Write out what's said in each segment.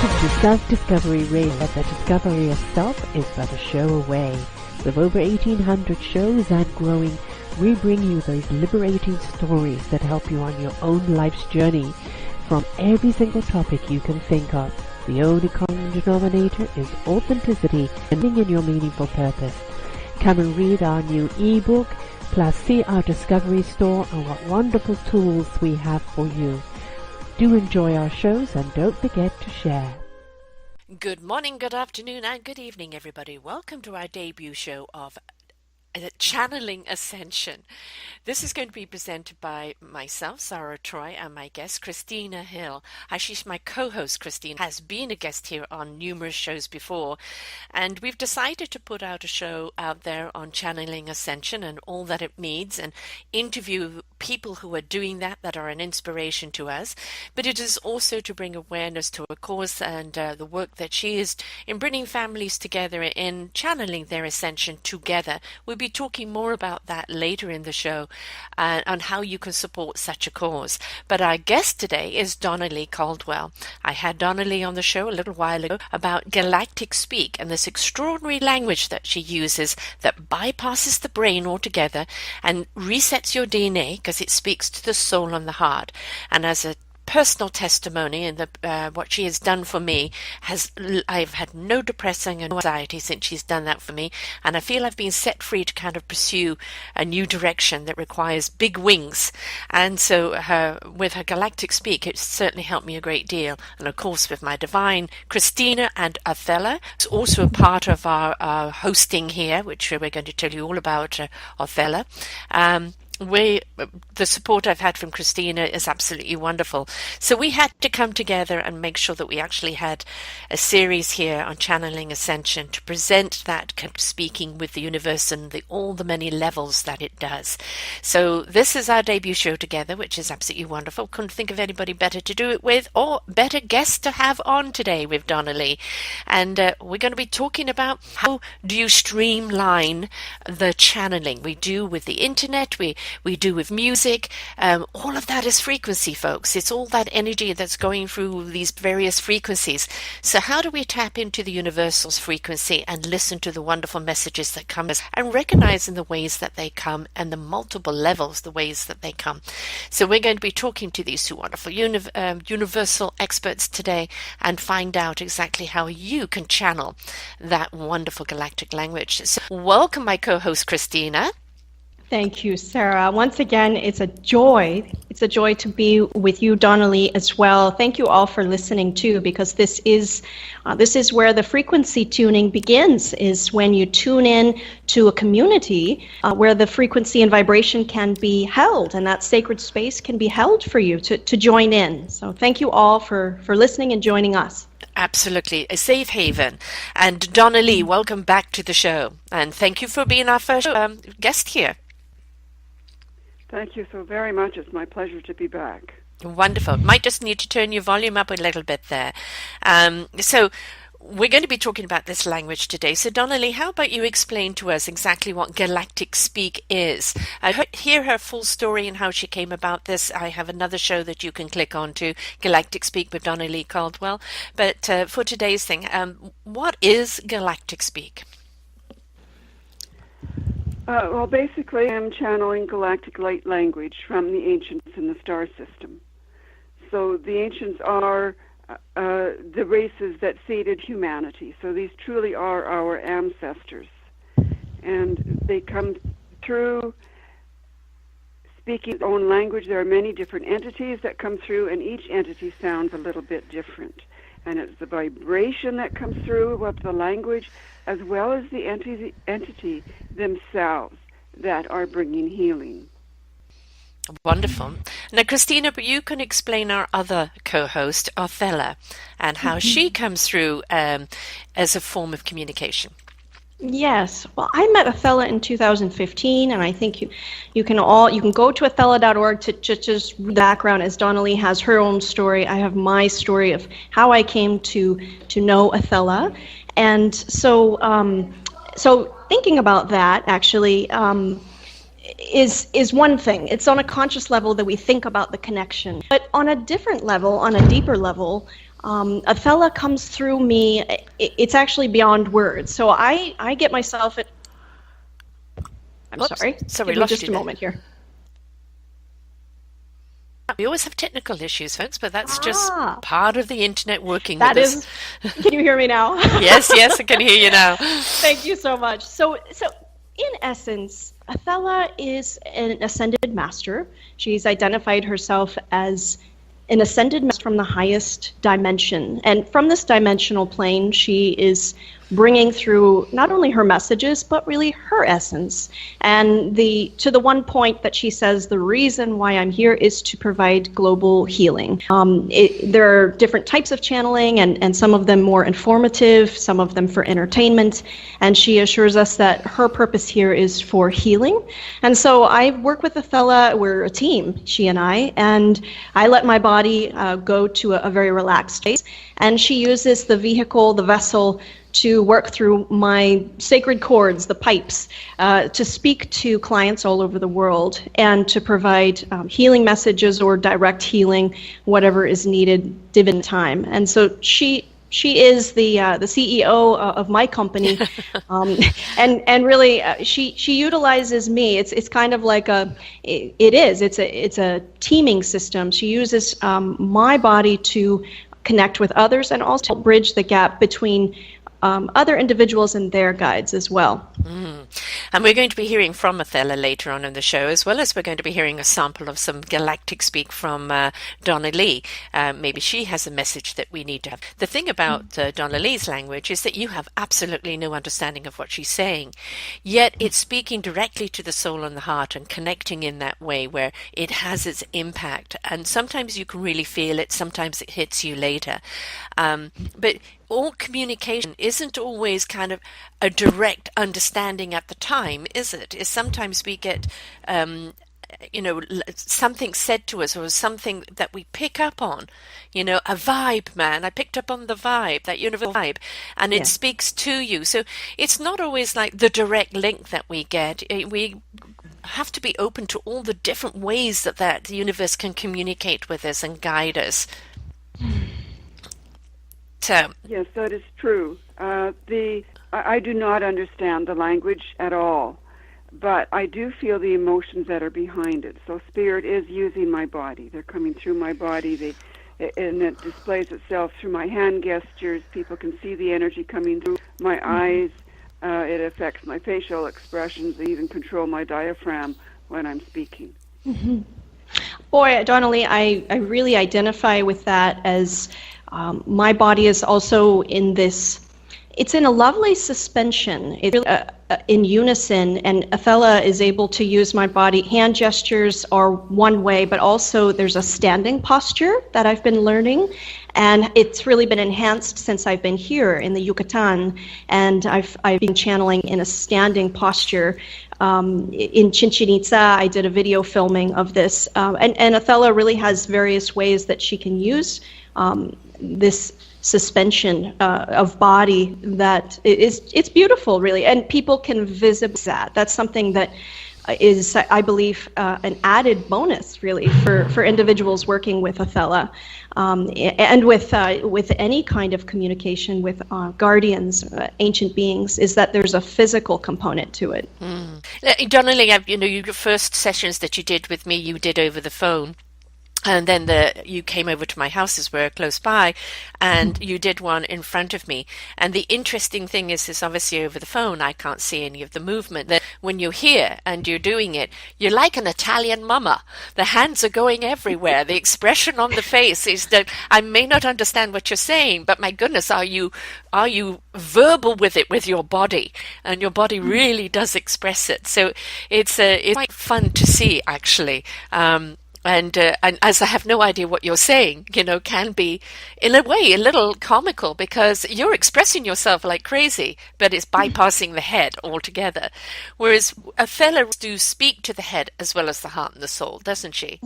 Welcome to Self-Discovery Radio, but the discovery of self is but a show away. With over 1,800 shows and growing, we bring you those liberating stories that help you on your own life's journey from every single topic you can think of. The only common denominator is authenticity and living in your meaningful purpose. Come and read our new ebook, plus see our discovery store and what wonderful tools we have for you. Do enjoy our shows and don't forget to share. Good morning, good afternoon, and good evening, everybody. Welcome to our debut show of Channeling Ascension. This is going to be presented by myself, Sarah Troy, and my guest, Christina Hill. She's my co-host. Christina has been a guest here on numerous shows before, and we've decided to put out a show out there on Channeling Ascension and all that it means, and interview people who are doing that are an inspiration to us. But it is also to bring awareness to a cause and the work that she is in bringing families together in channeling their ascension together. We'll be talking more about that later in the show on how you can support such a cause. But our guest today is Donnelly Caldwell. I had Donnelly on the show a little while ago about galactic speak and this extraordinary language that she uses that bypasses the brain altogether and resets your DNA because it speaks to the soul and the heart. And as a personal testimony and what she has done for me, I've had no depressing and no anxiety since she's done that for me, and I feel I've been set free to kind of pursue a new direction that requires big wings. And so with her galactic speak, it's certainly helped me a great deal. And of course with my divine Christina and Othello, it's also a part of our hosting here, which we're going to tell you all about Othello. The support I've had from Christina is absolutely wonderful. So we had to come together and make sure that we actually had a series here on Channeling Ascension to present that kind of speaking with the universe and all the many levels that it does. So this is our debut show together, which is absolutely wonderful. Couldn't think of anybody better to do it with, or better guest to have on today with Donnelly. And we're going to be talking about how do you streamline the channeling. We do with the internet, we do with music. All of that is frequency, folks. It's all that energy that's going through these various frequencies. So how do we tap into the universal's frequency and listen to the wonderful messages that come and recognize in the ways that they come and the multiple levels, the ways that they come? So we're going to be talking to these two wonderful universal experts today and find out exactly how you can channel that wonderful galactic language. So welcome, my co-host, Christina. Thank you, Sarah. Once again, it's a joy. It's a joy to be with you, Donnelly, as well. Thank you all for listening too, because this is where the frequency tuning begins. Is when you tune in to a community where the frequency and vibration can be held, and that sacred space can be held for you to join in. So thank you all for listening and joining us. Absolutely, a safe haven. And Donnelly, welcome back to the show, and thank you for being our first guest here. Thank you so very much. It's my pleasure to be back. Wonderful. Might just need to turn your volume up a little bit there. So we're going to be talking about this language today. So Donnelly, how about you explain to us exactly what galactic speak is? Hear her full story and how she came about this. I have another show that you can click on to, Galactic Speak with Donnelly Caldwell. But for today's thing, what is galactic speak? Well, basically, I'm channeling galactic light language from the ancients in the star system. So the ancients are the races that seeded humanity. So these truly are our ancestors. And they come through speaking their own language. There are many different entities that come through, and each entity sounds a little bit different. And it's the vibration that comes through of the language, as well as the entity themselves that are bringing healing. Wonderful. Now, Christina, but you can explain our other co-host, Othello, and how she comes through as a form of communication. Yes. Well, I met Othello in 2015, and I think you can go to othello.org to just read the background, as Donnelly has her own story. I have my story of how I came to know Othello. And so thinking about that actually is one thing. It's on a conscious level that we think about the connection. But on a different level, on a deeper level, Athela comes through me. It's actually beyond words. So I get myself at. I'm Oops, sorry. sorry, Give me just a moment here. We always have technical issues, folks, but that's just part of the internet working That with is. us. Can you hear me now? Yes, I can hear you now. Thank you so much. So in essence, Athela is an ascended master. She's identified herself as an ascended master from the highest dimension. And from this dimensional plane, she is bringing through not only her messages, but really her essence. And to the one point that she says, the reason why I'm here is to provide global healing. There are different types of channeling, and some of them more informative, some of them for entertainment. And she assures us that her purpose here is for healing. And so I work with Athela. We're a team, she and I let my body go to a very relaxed state. And she uses the vehicle, the vessel, to work through my sacred cords, the pipes, to speak to clients all over the world and to provide healing messages or direct healing, whatever is needed given time. And so she is the CEO of my company, and really she utilizes me. It's kind of like it's a teaming system. She uses my body to connect with others and also bridge the gap between other individuals and their guides as well. And we're going to be hearing from Athela later on in the show, as well as we're going to be hearing a sample of some galactic speak from Donna Lee. Maybe she has a message that we need to have. The thing about Donna Lee's language is that you have absolutely no understanding of what she's saying, yet it's speaking directly to the soul and the heart and connecting in that way where it has its impact. And sometimes you can really feel it, sometimes it hits you later. But all communication isn't always kind of a direct understanding at the time, is it? Is sometimes we get, something said to us or something that we pick up on, a vibe, man. I picked up on the vibe, that universal vibe, and it speaks to you. So it's not always like the direct link that we get. We have to be open to all the different ways that the universe can communicate with us and guide us. Yes, that is true. I do not understand the language at all, but I do feel the emotions that are behind it. So spirit is using my body. They're coming through my body, and it displays itself through my hand gestures. People can see the energy coming through my eyes. It affects my facial expressions. They even control my diaphragm when I'm speaking. Mm-hmm. Boy, Donnelly, I really identify with that as my body is also in this, it's in a lovely suspension. It's really, in unison, and Athela is able to use my body. Hand gestures are one way, but also there's a standing posture that I've been learning, and it's really been enhanced since I've been here in the Yucatan, and I've been channeling in a standing posture. In Chichen Itza, I did a video filming of this, and Athela really has various ways that she can use this suspension of body that it's beautiful, really, and people can visit that. That's something that is, I believe, an added bonus, really, for individuals working with Athela, and with any kind of communication with guardians, ancient beings, is that there's a physical component to it. Donnelly, your first sessions that you did with me, you did over the phone. And then you came over to my house, as we're close by, and you did one in front of me. And the interesting thing is obviously over the phone, I can't see any of the movement. That when you're here and you're doing it, you're like an Italian mama. The hands are going everywhere. The expression on the face is that I may not understand what you're saying, but my goodness, are you verbal with it, with your body? And your body really does express it. So it's quite fun to see, actually. And as I have no idea what you're saying, can be, in a way, a little comical because you're expressing yourself like crazy, but it's bypassing the head altogether. Whereas Athela do speak to the head as well as the heart and the soul, doesn't she?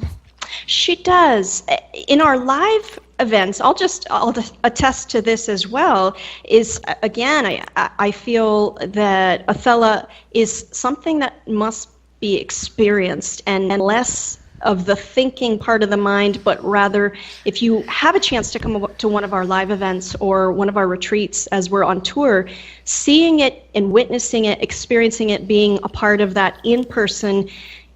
She does. In our live events, I'll attest to this as well, is, again, I feel that Athela is something that must be experienced and less of the thinking part of the mind, but rather if you have a chance to come to one of our live events or one of our retreats as we're on tour, seeing it and witnessing it, experiencing it, being a part of that in person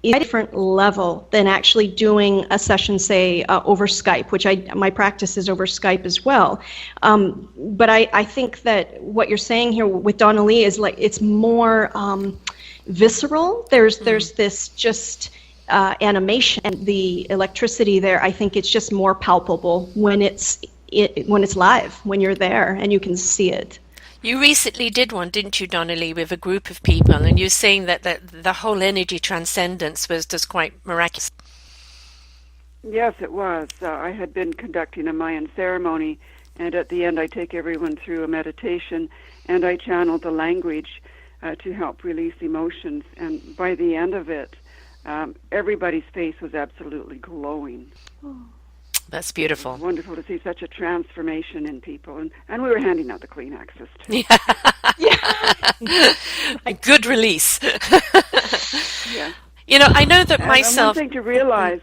is a different level than actually doing a session, say, over Skype, which my practice is over Skype as well. But I think that what you're saying here with Donna Lee is like it's more visceral. There's this just animation and the electricity there. I think it's just more palpable when it's live, when you're there and you can see it. You recently did one, didn't you, Donnelly, with a group of people, and you're saying that the whole energy transcendence was just quite miraculous. Yes, it was. I had been conducting a Mayan ceremony, and at the end I take everyone through a meditation, and I channel the language to help release emotions. And by the end of it, everybody's face was absolutely glowing. Oh. That's beautiful. It was wonderful to see such a transformation in people. And we were handing out the Kleenexes, too. Yeah. Good release. Yeah. You know, I know that myself... One thing to realize...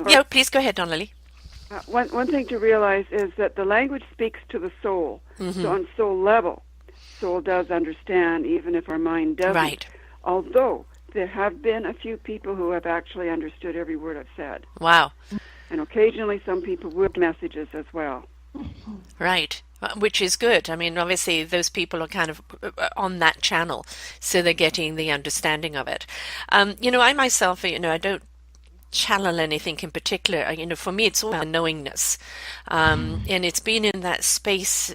Yeah, please go ahead, Donnelly. One thing to realize is that the language speaks to the soul. Mm-hmm. So on soul level, soul does understand, even if our mind doesn't. Right. Although there have been a few people who have actually understood every word I've said. Wow. And occasionally some people with messages as well. Right, which is good. I mean, obviously those people are kind of on that channel, so they're getting the understanding of it. You know, I myself, I don't channel anything in particular. You know, for me, it's all about knowingness. And it's been in that space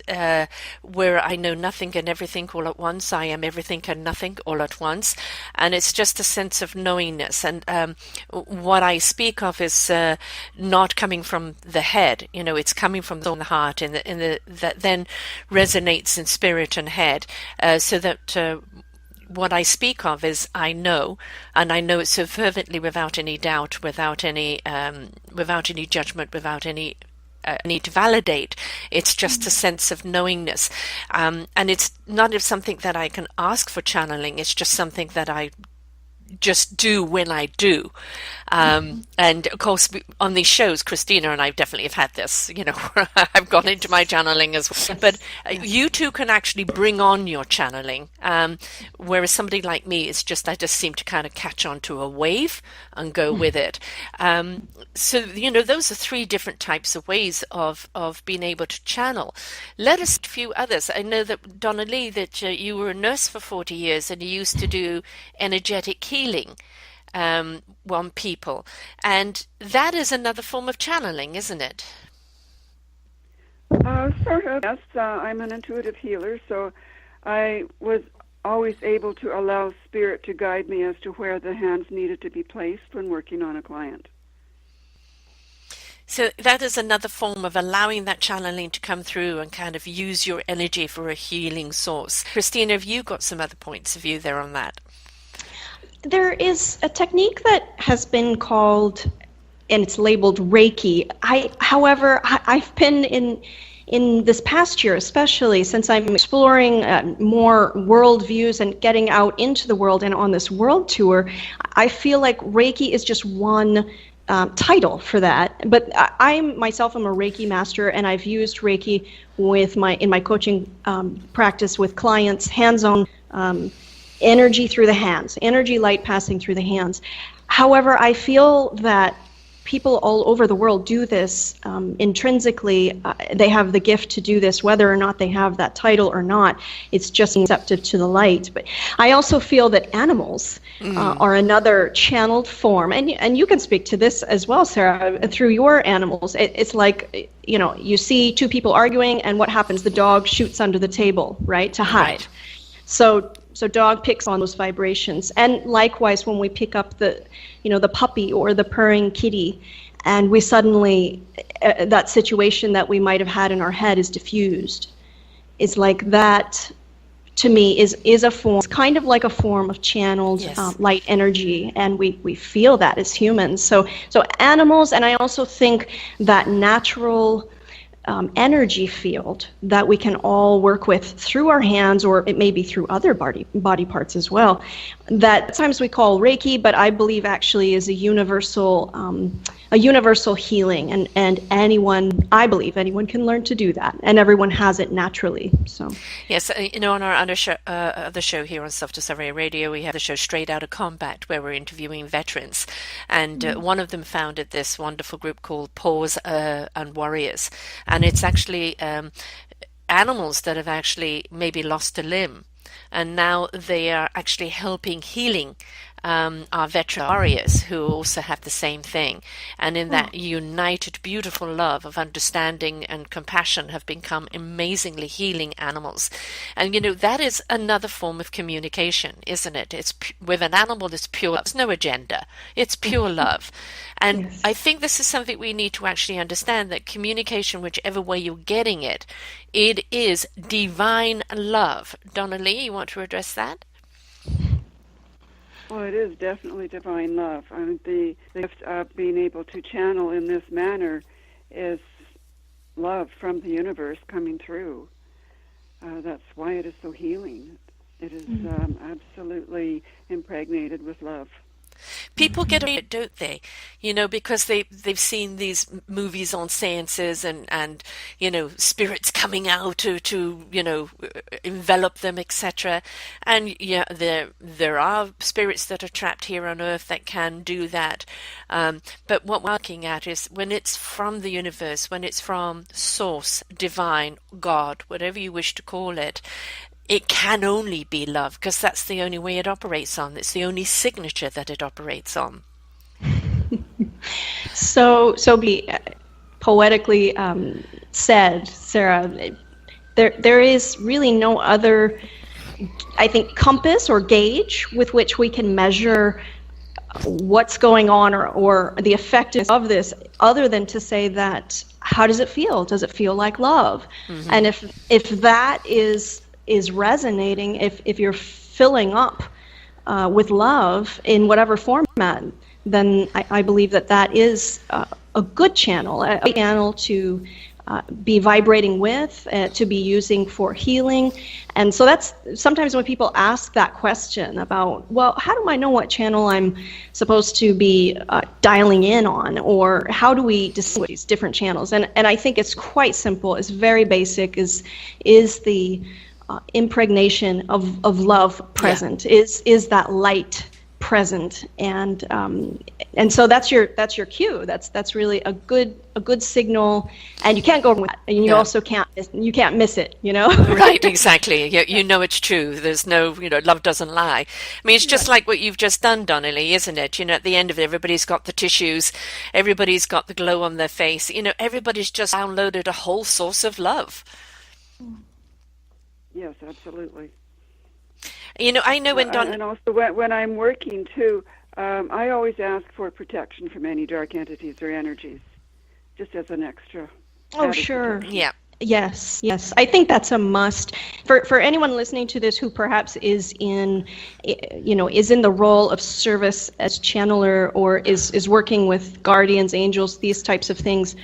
where I know nothing and everything all at once. I am everything and nothing all at once. And it's just a sense of knowingness. And what I speak of is not coming from the head. You know, it's coming from the heart, and that then resonates in spirit and head, so that what I speak of is I know, and I know it so fervently, without any doubt, without any judgment, without any need to validate. It's just a sense of knowingness, and it's not something that I can ask for channeling. It's just something that I just do when I do. And of course, on these shows, Christina and I definitely have had this, you know, I've gone into my channeling as well. But you two can actually bring on your channeling, whereas somebody like me, it's just, I just seem to kind of catch on to a wave and go with it. So, you know, those are three different types of ways of being able to channel. Let us a few others. I know that, Donna Lee, that you were a nurse for 40 years and you used to do energetic healing on people. And that is another form of channeling, isn't it? Sort of, yes. I'm an intuitive healer, so I was always able to allow spirit to guide me as to where the hands needed to be placed when working on a client. So that is another form of allowing that channeling to come through and kind of use your energy for a healing source. Christina, have you got some other points of view there on that? There is a technique that has been called, and it's labeled Reiki. However, I've been in this past year, especially since I'm exploring more world views and getting out into the world and on this world tour, I feel like Reiki is just one title for that. But I myself am a Reiki master, and I've used Reiki in my coaching practice with clients, hands-on energy through the hands, energy light passing through the hands. However, I feel that people all over the world do this intrinsically. They have the gift to do this, whether or not they have that title or not. It's just receptive to the light. But I also feel that animals are another channeled form, and you can speak to this as well, Sarah, through your animals. It's like, you know, you see two people arguing, and what happens? The dog shoots under the table, right, to hide. Right. So dog picks on those vibrations, and likewise when we pick up the puppy or the purring kitty, and we suddenly that situation that we might have had in our head is diffused. It's like that. To me, is a form. It's kind of like a form of channeled light energy, and we feel that as humans. So animals, and I also think that natural energy field that we can all work with through our hands, or it may be through other body parts as well, that sometimes we call Reiki, but I believe actually is a universal healing, and I believe anyone can learn to do that, and everyone has it naturally. So yes, on our other show here on Self Discovery Radio, we have the show Straight Outta Combat, where we're interviewing veterans, and one of them founded this wonderful group called Paws and Warriors, and it's actually animals that have actually maybe lost a limb, and now they are actually helping healing our veteran warriors who also have the same thing. And in that united, beautiful love of understanding and compassion have become amazingly healing animals. And, that is another form of communication, isn't it? It's with an animal, it's pure love. There's no agenda. It's pure love. And Yes. I think this is something we need to actually understand, that communication, whichever way you're getting it, it is divine love. Donna Lee, you want to address that? Well, it is definitely divine love. I mean, the gift of being able to channel in this manner is love from the universe coming through. That's why it is so healing. It is absolutely impregnated with love. People get it, don't they? Because they've seen these movies on seances and spirits coming out to envelop them, etc. And there are spirits that are trapped here on Earth that can do that. But what we're looking at is when it's from the universe, when it's from Source, Divine, God, whatever you wish to call it. It can only be love, because that's the only way it operates on. It's the only signature that it operates on. So be poetically said, Sarah. There is really no other, I think, compass or gauge with which we can measure what's going on or the effectiveness of this, other than to say that, how does it feel? Does it feel like love? Mm-hmm. And if that is resonating, if you're filling up with love in whatever format, then I believe that is a good channel, a channel to be vibrating with, to be using for healing. And so that's sometimes when people ask that question about, well, how do I know what channel I'm supposed to be dialing in on, or how do we distinguish these different channels? And I think it's quite simple. It's very basic. Is the impregnation of love present? Is that light present? And so that's your cue. That's really a good signal, and you can't go wrong with that. And you also can't miss it. Right, exactly. You know it's true. There's no love doesn't lie. I mean, it's just like what you've just done, Donnelly, isn't it? At the end of it, everybody's got the tissues, everybody's got the glow on their face. Everybody's just downloaded a whole source of love. Yes, absolutely. I know when and also when I'm working too, I always ask for protection from any dark entities or energies, just as an extra. Oh, sure. Protection. Yeah. Yes. I think that's a must for anyone listening to this who perhaps is in the role of service as channeler, or is working with guardians, angels, these types of things,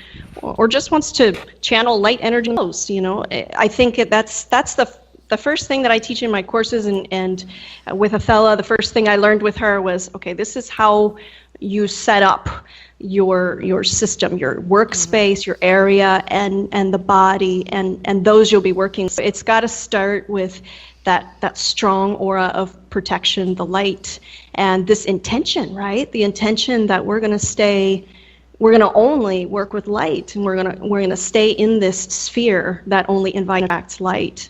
or just wants to channel light energy. I think that's the first thing that I teach in my courses, and with Athela, the first thing I learned with her was, okay, this is how you set up your system, your workspace, your area, and the body, and those you'll be working. So it's got to start with that strong aura of protection, the light, and this intention, right? The intention that we're going to only work with light, and we're going to stay in this sphere that only invites light.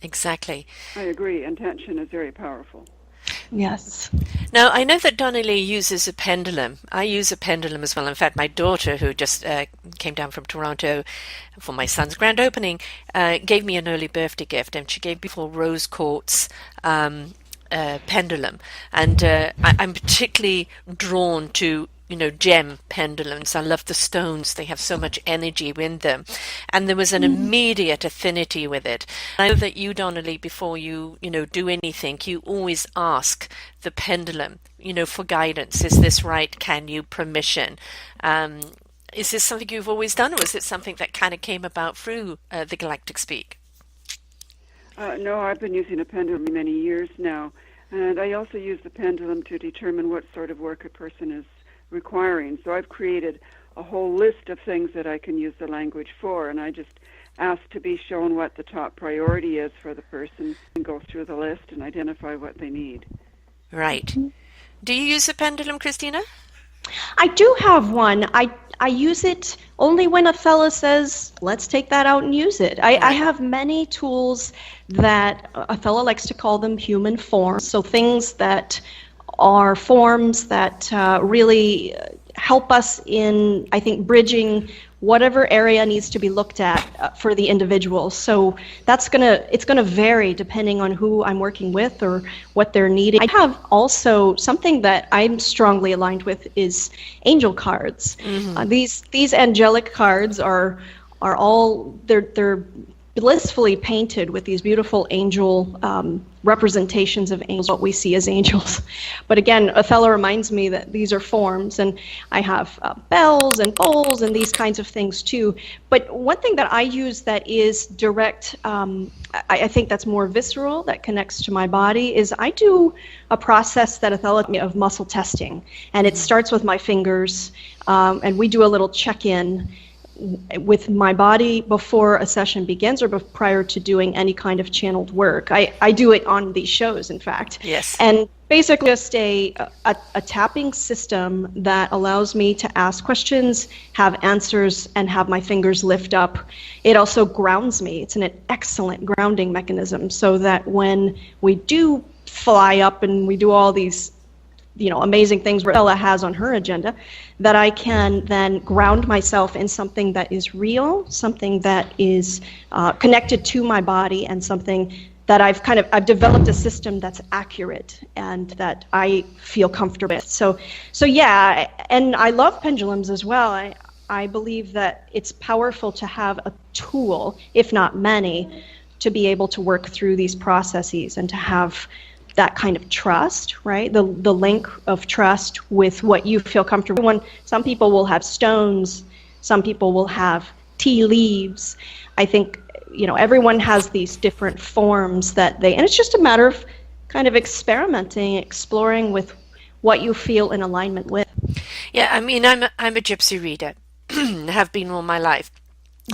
Exactly. I agree. Intention is very powerful. Yes. Now, I know that Donnelly uses a pendulum. I use a pendulum as well. In fact, my daughter, who just came down from Toronto for my son's grand opening, gave me an early birthday gift, and she gave me a rose quartz pendulum. And I'm particularly drawn to gem pendulums. I love the stones. They have so much energy in them. And there was an immediate affinity with it. I know that you, Donnelly, before you, do anything, you always ask the pendulum, for guidance. Is this right? Can you permission? Is this something you've always done, or is it something that kind of came about through the Galactic Speak? No, I've been using a pendulum many years now, and I also use the pendulum to determine what sort of work a person is requiring. So I've created a whole list of things that I can use the language for, and I just ask to be shown what the top priority is for the person and go through the list and identify what they need. Right. Do you use a pendulum, Christina? I do have one. I use it only when a fella says, let's take that out and use it. I have many tools that a fella likes to call them human forms. So things that are forms that really help us in, I think, bridging whatever area needs to be looked at for the individual. So it's gonna vary depending on who I'm working with or what they're needing. I have also something that I'm strongly aligned with is angel cards. Mm-hmm. These angelic cards are all they're blissfully painted with these beautiful angel representations of angels, what we see as angels. But again, Othello reminds me that these are forms, and I have bells and bowls and these kinds of things too. But one thing that I use that is direct, I think that's more visceral, that connects to my body, is I do a process that Othello of muscle testing. And it starts with my fingers, and we do a little check-in with my body before a session begins or prior to doing any kind of channeled work. I do it on these shows, in fact. Yes. And basically just a tapping system that allows me to ask questions, have answers, and have my fingers lift up. It also grounds me. It's an excellent grounding mechanism so that when we do fly up and we do all these amazing things Ella has on her agenda, that I can then ground myself in something that is real, something that is connected to my body, and something that I've developed a system that's accurate and that I feel comfortable with. So yeah, and I love pendulums as well. I believe that it's powerful to have a tool, if not many, to be able to work through these processes and to have that kind of trust, right? The link of trust with what you feel comfortable. Some people will have stones, some people will have tea leaves. I think, everyone has these different forms and it's just a matter of kind of experimenting, exploring with what you feel in alignment with. Yeah, I mean, I'm a gypsy reader, have been all my life.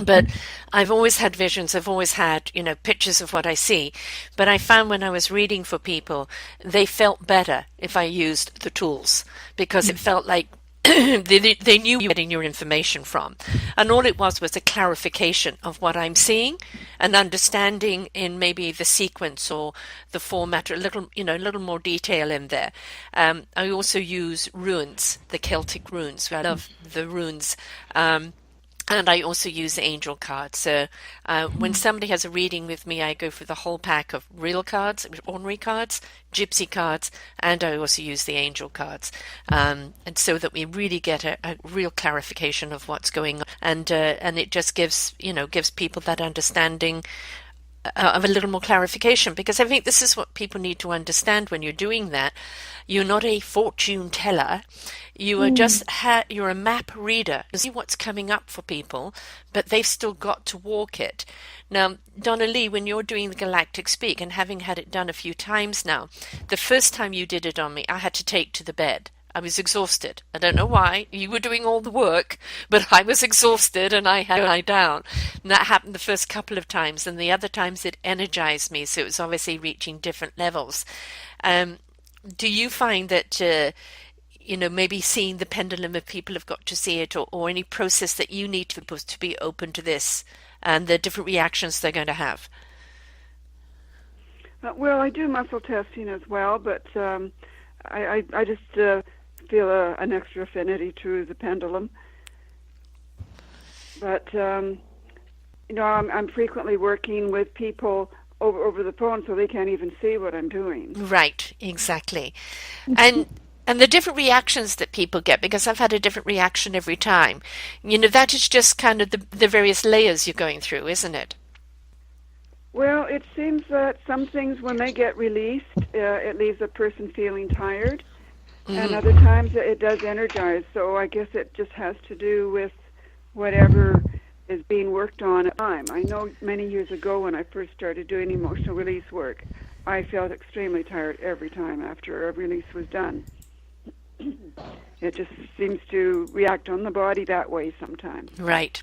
But I've always had visions. I've always had, pictures of what I see. But I found when I was reading for people, they felt better if I used the tools because it felt like they knew you were getting your information from. And all it was a clarification of what I'm seeing and understanding in maybe the sequence or the format or a little more detail in there. I also use runes, the Celtic runes. I love the runes. And I also use the angel cards. So when somebody has a reading with me, I go for the whole pack of real cards, ordinary cards, gypsy cards, and I also use the angel cards. And so that we really get a real clarification of what's going on. And it just gives people that understanding of a little more clarification, because I think this is what people need to understand when you're doing that. You're not a fortune teller. You are just you're a map reader. You see what's coming up for people, but they've still got to walk it. Now, Donna Lee, when you're doing the Galactic Speak, and having had it done a few times now, the first time you did it on me, I had to take to the bed. I was exhausted. I don't know why. You were doing all the work, but I was exhausted and I had to lie down. And that happened the first couple of times, and the other times it energized me, so it was obviously reaching different levels. Do you find that, maybe seeing the pendulum, if people have got to see it, or any process that you need to be open to this and the different reactions they're going to have? Well, I do muscle testing as well, but I just feel an extra affinity to the pendulum. But, I'm frequently working with people over the phone, so they can't even see what I'm doing. Right, exactly. And the different reactions that people get, because I've had a different reaction every time, that is just kind of the various layers you're going through, isn't it? Well, it seems that some things, when they get released, it leaves a person feeling tired, and other times it does energize. So I guess it just has to do with whatever is being worked on at the time. I know many years ago when I first started doing emotional release work, I felt extremely tired every time after a release was done. It just seems to react on the body that way sometimes. Right.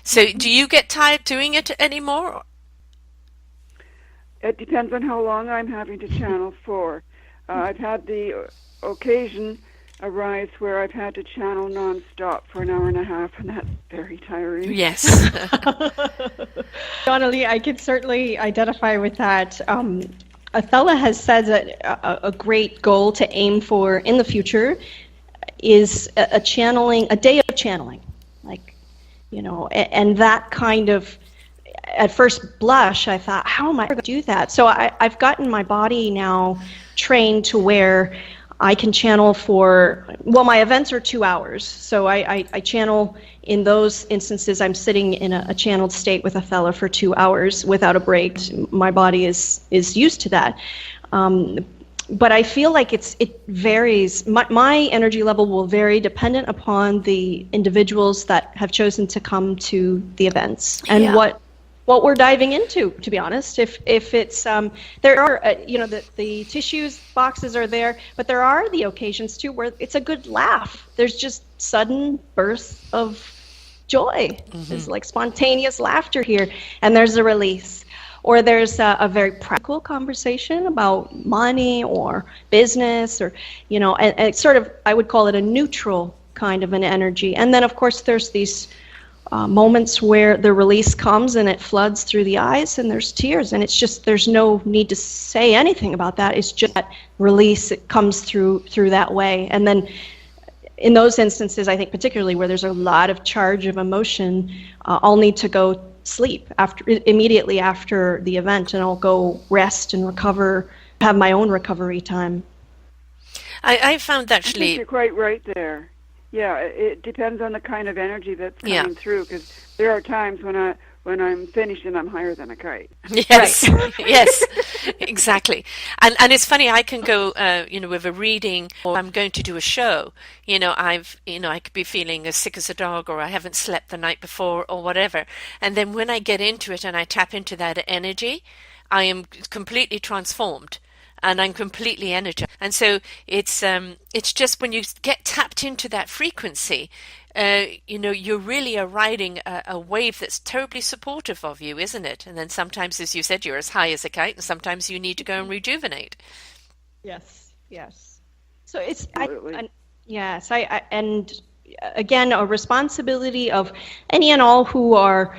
So do you get tired doing it anymore? It depends on how long I'm having to channel for. I've had the occasion arise where I've had to channel non-stop for an hour and a half, and that's very tiring. Yes. Donnelly, I can certainly identify with that. Athela has said that a great goal to aim for in the future is a day of channeling, and that kind of, at first blush, I thought, how am I going to do that? So I've gotten my body now trained to where I can channel my events are 2 hours. So I channel in those instances. I'm sitting in a channeled state with Athela for 2 hours without a break. My body is used to that. But I feel like it varies. My energy level will vary dependent upon the individuals that have chosen to come to the events and what we're diving into, to be honest. If it's there are the tissues boxes are there, but there are the occasions too where it's a good laugh. There's just sudden bursts of joy. There's like spontaneous laughter here, and there's a release. Or there's a very practical conversation about money or business, or and it's sort of, I would call it a neutral kind of an energy. And then of course there's these moments where the release comes and it floods through the eyes and there's tears, and it's just, there's no need to say anything about that. It's just that release, it comes through that way. And then in those instances, I think particularly where there's a lot of charge of emotion, I'll need to go sleep immediately after the event, and I'll go rest and recover, have my own recovery time. I found actually... I think you're quite right there. Yeah, it depends on the kind of energy that's coming through, because there are times when I'm finished and I'm higher than a kite. Yes, yes, exactly. And it's funny, I can go, with a reading, or I'm going to do a show. I could be feeling as sick as a dog, or I haven't slept the night before, or whatever. And then when I get into it and I tap into that energy, I am completely transformed. And I'm completely energized. And so it's just when you get tapped into that frequency, you really are riding a wave that's terribly supportive of you, isn't it? And then sometimes, as you said, you're as high as a kite, and sometimes you need to go and rejuvenate. Yes. So it's and again, a responsibility of any and all who are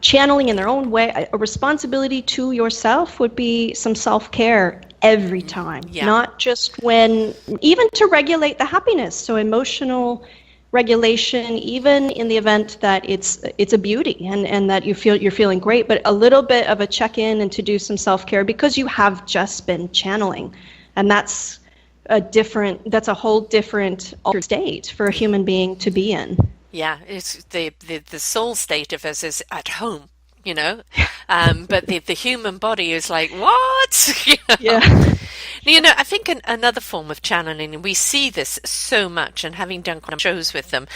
channeling in their own way. A responsibility to yourself would be some self-care every time, not just even to regulate the happiness. So emotional regulation, even in the event that it's a beauty and that you're feeling great, but a little bit of a check-in and to do some self-care because you have just been channeling, and that's a whole different altered state for a human being to be in. Yeah, it's the soul state of us is at home. But the human body is like, what? Yeah. I think another form of channeling, and we see this so much, and having done shows with them,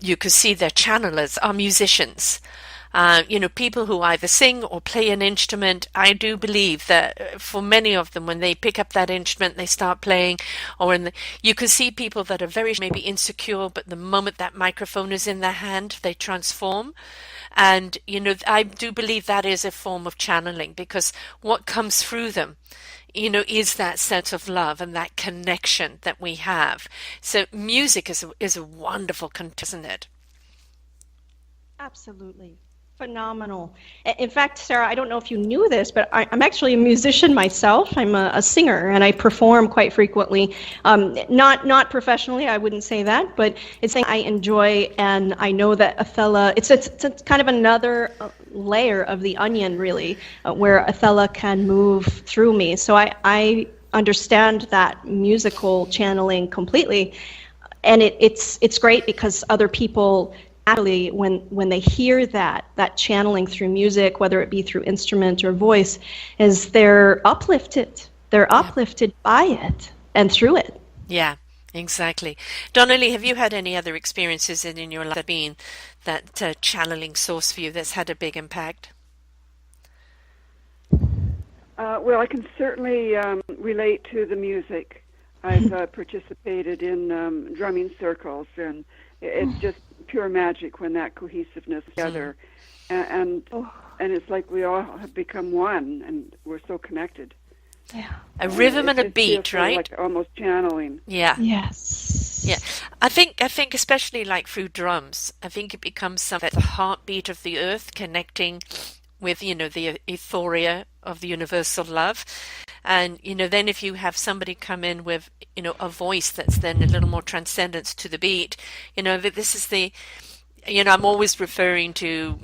you could see their channelers are musicians. People who either sing or play an instrument. I do believe that for many of them, when they pick up that instrument, they start playing, you can see people that are very maybe insecure, but the moment that microphone is in their hand, they transform. And, I do believe that is a form of channeling, because what comes through them, is that sense of love and that connection that we have. So music is a wonderful connection, isn't it? Absolutely. Phenomenal. In fact, Sarah, I don't know if you knew this, but I'm actually a musician myself. I'm a singer, and I perform quite frequently. Not professionally, I wouldn't say that, but it's something I enjoy, and I know that Athela, it's kind of another layer of the onion, really, where Athela can move through me. So I understand that musical channeling completely, and it's great because other people actually, when they hear that channeling through music, whether it be through instrument or voice, is they're uplifted. They're uplifted by it and through it. Yeah, exactly. Donnelly, have you had any other experiences in your life that channeling source for you that's had a big impact? Well, I can certainly relate to the music. I've participated in drumming circles, and it's just pure magic when that cohesiveness together, and it's like we all have become one, and we're so connected. Yeah. A rhythm and a It beat, feels right? like almost channeling. Yeah. Yes. Yeah, I think especially like through drums, I think it becomes something that's the heartbeat of the earth connecting with, the euphoria of the universal love. And, then if you have somebody come in with, a voice that's then a little more transcendence to the beat, that this is I'm always referring to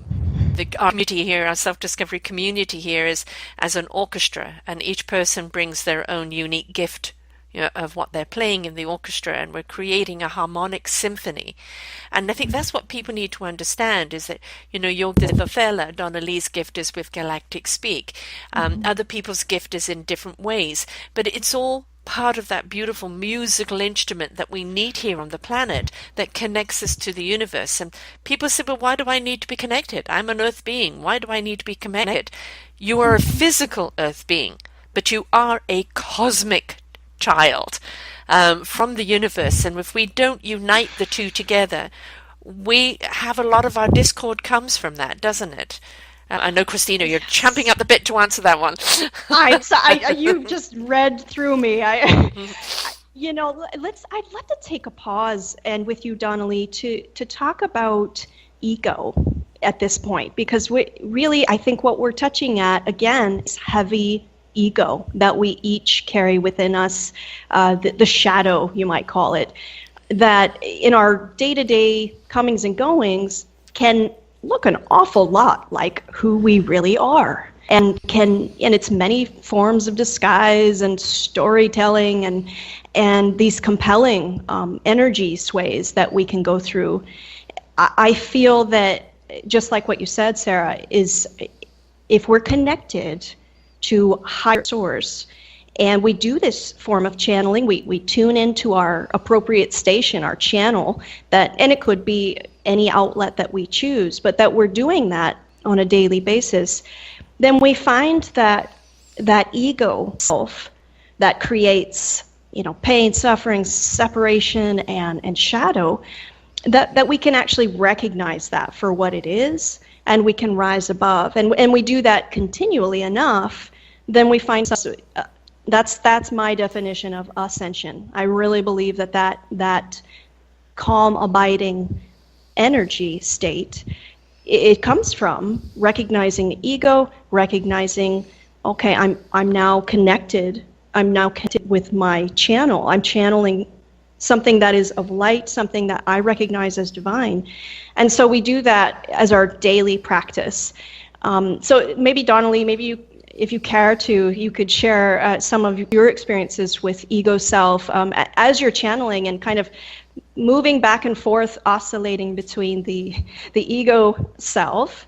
our community here, our self-discovery community here is as an orchestra, and each person brings their own unique gift of what they're playing in the orchestra, and we're creating a harmonic symphony. And I think that's what people need to understand is that, your gift with Othello, Donna Lee's gift is with Galactic Speak. Other people's gift is in different ways, but it's all part of that beautiful musical instrument that we need here on the planet that connects us to the universe. And people say, well, why do I need to be connected? I'm an earth being. Why do I need to be connected? You are a physical earth being, but you are a cosmic child from the universe, and if we don't unite the two together, we have a lot of our discord comes from that, doesn't it? I know, Christina, you're champing at the bit to answer that one. You just read through me. I'd like to take a pause and with you, Donnelly, to talk about ego at this point, because I think what we're touching at again is heavy ego that we each carry within us, the shadow, you might call it, that in our day-to-day comings and goings can look an awful lot like who we really are, and can in its many forms of disguise and storytelling and these compelling energy sways that we can go through. I feel that, just like what you said, Sarah, is if we're connected to higher source, and we do this form of channeling, we tune into our appropriate station, our channel, and it could be any outlet that we choose, but that we're doing that on a daily basis, then we find that ego self that creates pain, suffering, separation, and shadow, that we can actually recognize that for what it is, and we can rise above, and we do that continually enough, then we find that's my definition of ascension. I really believe that calm, abiding energy state, it comes from recognizing the ego, recognizing, okay, I'm now connected. I'm now connected with my channel. I'm channeling something that is of light, something that I recognize as divine. And so we do that as our daily practice. So maybe, Donnelly, if you care to, you could share some of your experiences with ego self as you're channeling and kind of moving back and forth, oscillating between the ego self,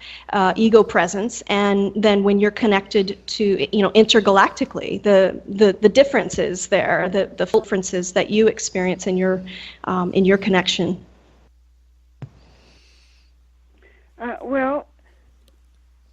ego presence, and then when you're connected to, intergalactically, the differences there, the differences that you experience in your connection. Well,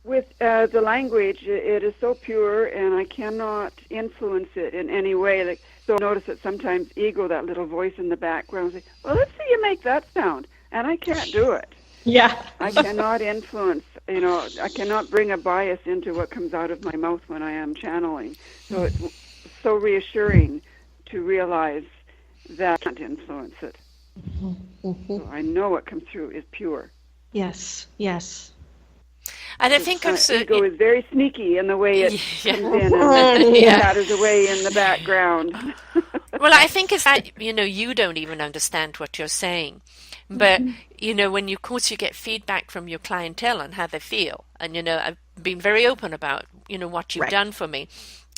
with the language, it is so pure, and I cannot influence it in any way. So notice that sometimes ego, that little voice in the background, say, well, let's see you make that sound. And I can't do it. Yeah. I cannot influence, I cannot bring a bias into what comes out of my mouth when I am channeling. So it's so reassuring to realize that I can't influence it. So I know what comes through is pure. Yes. And I think also ego is very sneaky in the way it comes in and shadows away in the background. Well, I think it's that, you don't even understand what you're saying. But, when of course you get feedback from your clientele on how they feel. And, I've been very open about, what you've done for me.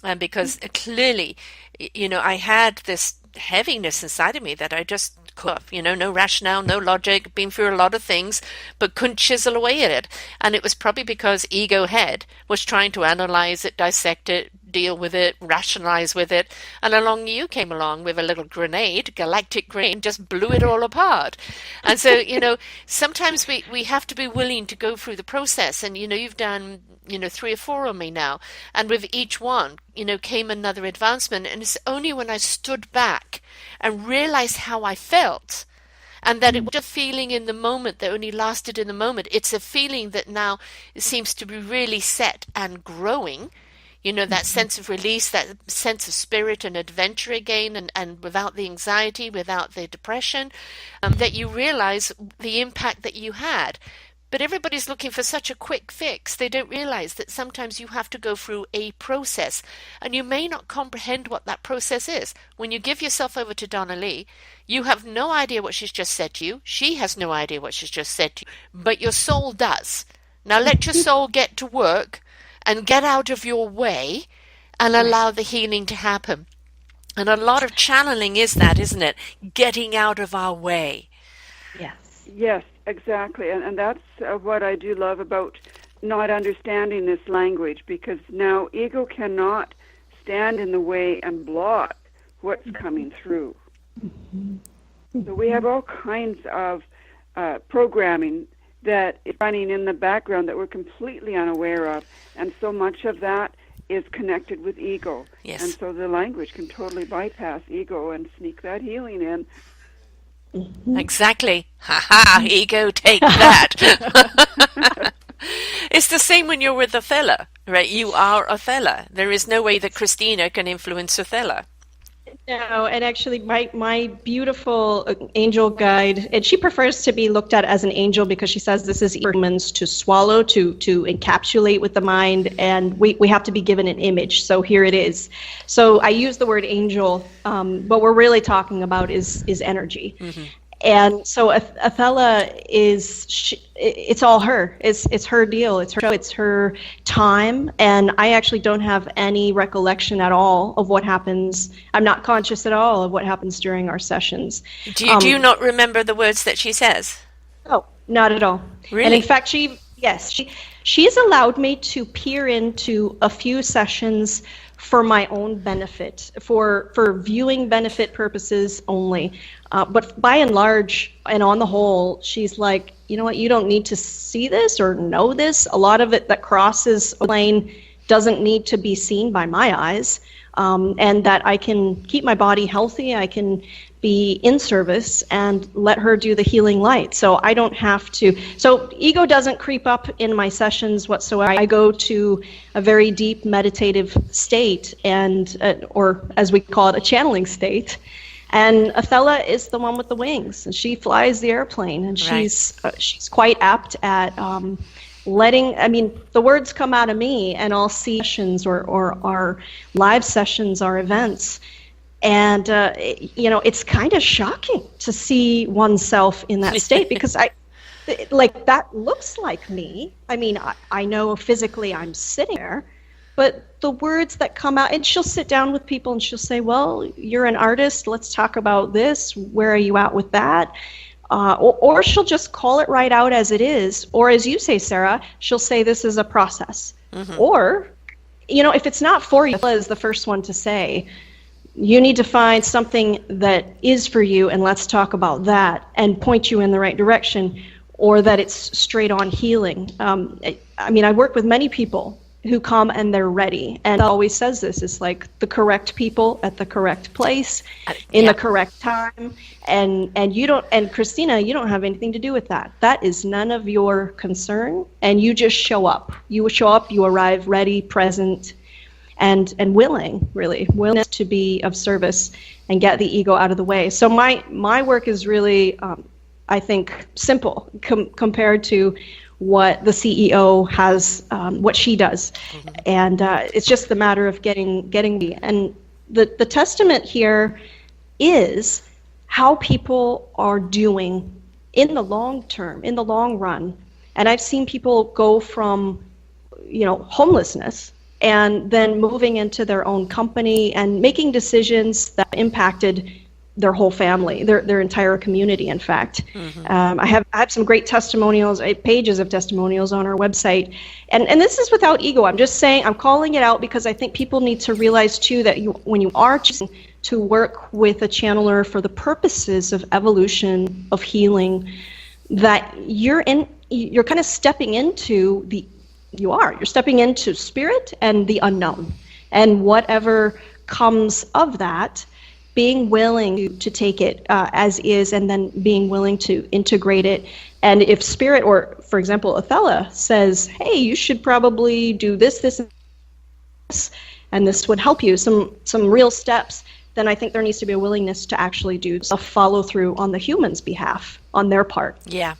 And because clearly, I had this heaviness inside of me that I just no rationale, no logic, been through a lot of things, but couldn't chisel away at it. And it was probably because ego head was trying to analyze it, dissect it, deal with it, rationalize with it, and along you came along with a little grenade, galactic grenade, just blew it all apart. And so, sometimes we have to be willing to go through the process. And, you've done, 3 or 4 on me now. And with each one, came another advancement. And it's only when I stood back and realized how I felt, and that it was a feeling in the moment that only lasted in the moment. It's a feeling that now seems to be really set and growing. That sense of release, that sense of spirit and adventure again, and without the anxiety, without the depression, that you realize the impact that you had. But everybody's looking for such a quick fix. They don't realize that sometimes you have to go through a process, and you may not comprehend what that process is. When you give yourself over to Donna Lee, you have no idea what she's just said to you. She has no idea what she's just said to you, but your soul does. Now let your soul get to work and get out of your way and allow the healing to happen. And a lot of channeling is that, isn't it? Getting out of our way. Yes, exactly. And that's what I do love about not understanding this language, because now ego cannot stand in the way and block what's coming through. So we have all kinds of programming that is running in the background that we're completely unaware of, and so much of that is connected with ego. Yes. And so the language can totally bypass ego and sneak that healing in. Exactly. Ha ha, ego, take that. It's the same when you're with Othello, right? You are Othello. There is no way that Christina can influence Othello. No, and actually my beautiful angel guide, and she prefers to be looked at as an angel because she says this is humans to swallow, to encapsulate with the mind, and we have to be given an image. So here it is. So I use the word angel. What we're really talking about is energy. Mm-hmm. And so Othello it's all her. It's her deal. It's her show. It's her time. And I actually don't have any recollection at all of what happens. I'm not conscious at all of what happens during our sessions. Do you not remember the words that she says? Oh, not at all. Really? And in fact, she's allowed me to peer into a few sessions for my own benefit, for viewing benefit purposes only. But by and large, and on the whole, she's like, you know what, you don't need to see this or know this. A lot of it that crosses a plane doesn't need to be seen by my eyes, and that I can keep my body healthy, I can be in service and let her do the healing light. So I don't have to. So ego doesn't creep up in my sessions whatsoever. I go to a very deep meditative state, and or as we call it, a channeling state. And Othello is the one with the wings, and she flies the airplane, and she's quite apt at letting, the words come out of me, and I'll see sessions or our live sessions, our events. And, it's kind of shocking to see oneself in that state because that looks like me. I know physically I'm sitting there, but the words that come out, and she'll sit down with people and she'll say, well, you're an artist. Let's talk about this. Where are you at with that? Or she'll just call it right out as it is. Or as you say, Sarah, she'll say this is a process. Mm-hmm. Or, if it's not for you, is the first one to say, you need to find something that is for you, and let's talk about that and point you in the right direction, or that it's straight on healing. I work with many people who come and they're ready, and always says this, it's like the correct people at the correct place in the correct time, and you don't, and Christina, you don't have anything to do with that. That is none of your concern, and you just show up. You arrive ready, present, and willingness to be of service and get the ego out of the way. So my work is really, I think, simple compared to what the CEO has, what she does. Mm-hmm. And it's just the matter of getting the, and the testament here is how people are doing in the long term, in the long run. And I've seen people go from, homelessness and then moving into their own company and making decisions that impacted their whole family, their entire community, in fact. I have some great testimonials, pages of testimonials on our website. And this is without ego. I'm just saying, I'm calling it out because I think people need to realize, too, that when you are choosing to work with a channeler for the purposes of evolution, of healing, that you're kind of stepping into you're stepping into spirit and the unknown. And whatever comes of that, being willing to take it as is, and then being willing to integrate it. And if spirit, or for example, Athela says, hey, you should probably do this, and this, and this would help you, some real steps, then I think there needs to be a willingness to actually do a follow through on the human's behalf, on their part. Yeah.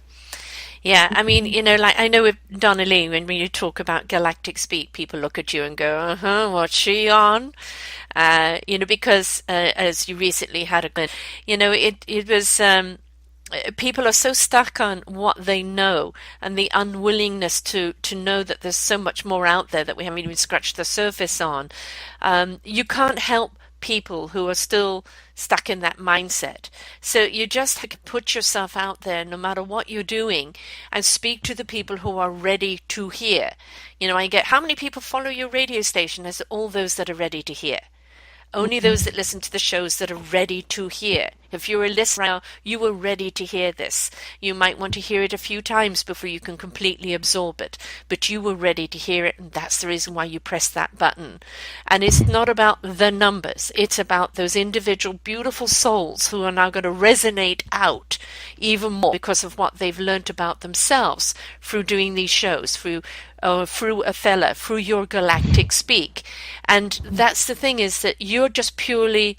Yeah, I mean, like I know with Donna Lee, when you talk about galactic speak, people look at you and go, what's she on? Because as you recently had it was, people are so stuck on what they know and the unwillingness to know that there's so much more out there that we haven't even scratched the surface on. You can't help people who are still stuck in that mindset. So you just have to put yourself out there no matter what you're doing and speak to the people who are ready to hear. I get, how many people follow your radio station? As all those that are ready to hear. Only those that listen to the shows that are ready to hear. If you're a listener now, you are ready to hear this. You might want to hear it a few times before you can completely absorb it, but you were ready to hear it, and that's the reason why you press that button. And it's not about the numbers. It's about those individual beautiful souls who are now going to resonate out even more because of what they've learned about themselves through doing these shows, through Athela, through your galactic speak. And that's the thing, is that you're just purely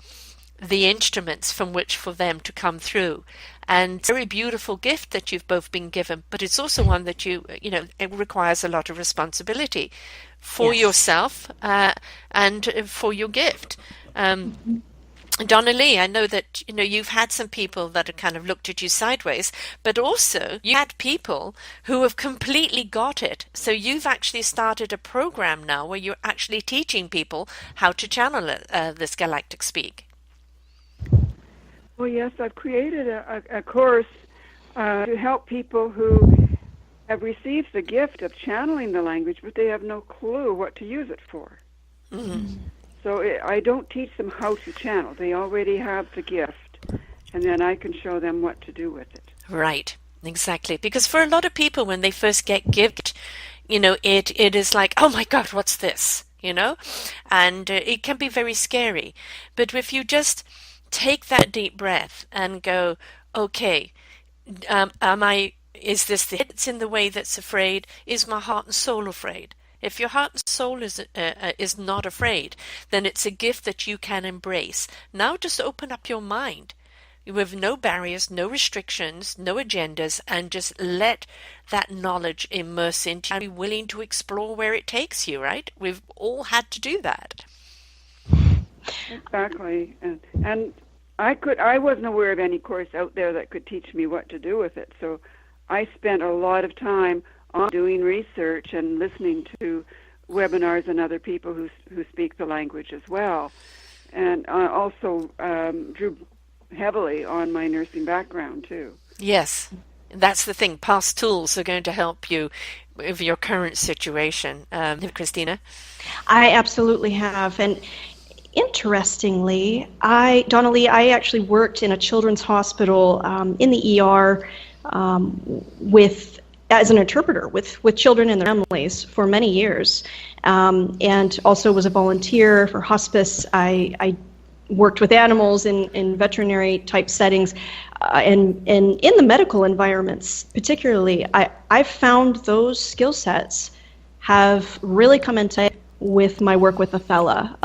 the instruments from which for them to come through. And very beautiful gift that you've both been given, but it's also one that it requires a lot of responsibility for yourself and for your gift. Donna Lee, I know that you've had some people that have kind of looked at you sideways, but also you had people who have completely got it. So you've actually started a program now where you're actually teaching people how to channel this galactic speak. Well, yes, I've created a course to help people who have received the gift of channeling the language, but they have no clue what to use it for. Mm-hmm. So I don't teach them how to channel. They already have the gift, and then I can show them what to do with it. Right, exactly. Because for a lot of people, when they first get gift, it is like, oh my God, what's this? And it can be very scary. But if you just take that deep breath and go, okay, is this the head that's in the way that's afraid? Is my heart and soul afraid? If your heart and soul is not afraid, then it's a gift that you can embrace. Now just open up your mind with no barriers, no restrictions, no agendas, and just let that knowledge immerse into you and be willing to explore where it takes you, right? We've all had to do that. Exactly. And I wasn't aware of any course out there that could teach me what to do with it. So I spent a lot of time on doing research and listening to webinars and other people who speak the language as well. And I also drew heavily on my nursing background too. Yes, that's the thing. Past tools are going to help you with your current situation. Christina? I absolutely have. And interestingly, Donna Lee, I actually worked in a children's hospital in the ER as an interpreter with children and their families for many years, and also was a volunteer for hospice. I worked with animals in veterinary type settings, and in the medical environments particularly. I've found those skill sets have really come into with my work with Athela.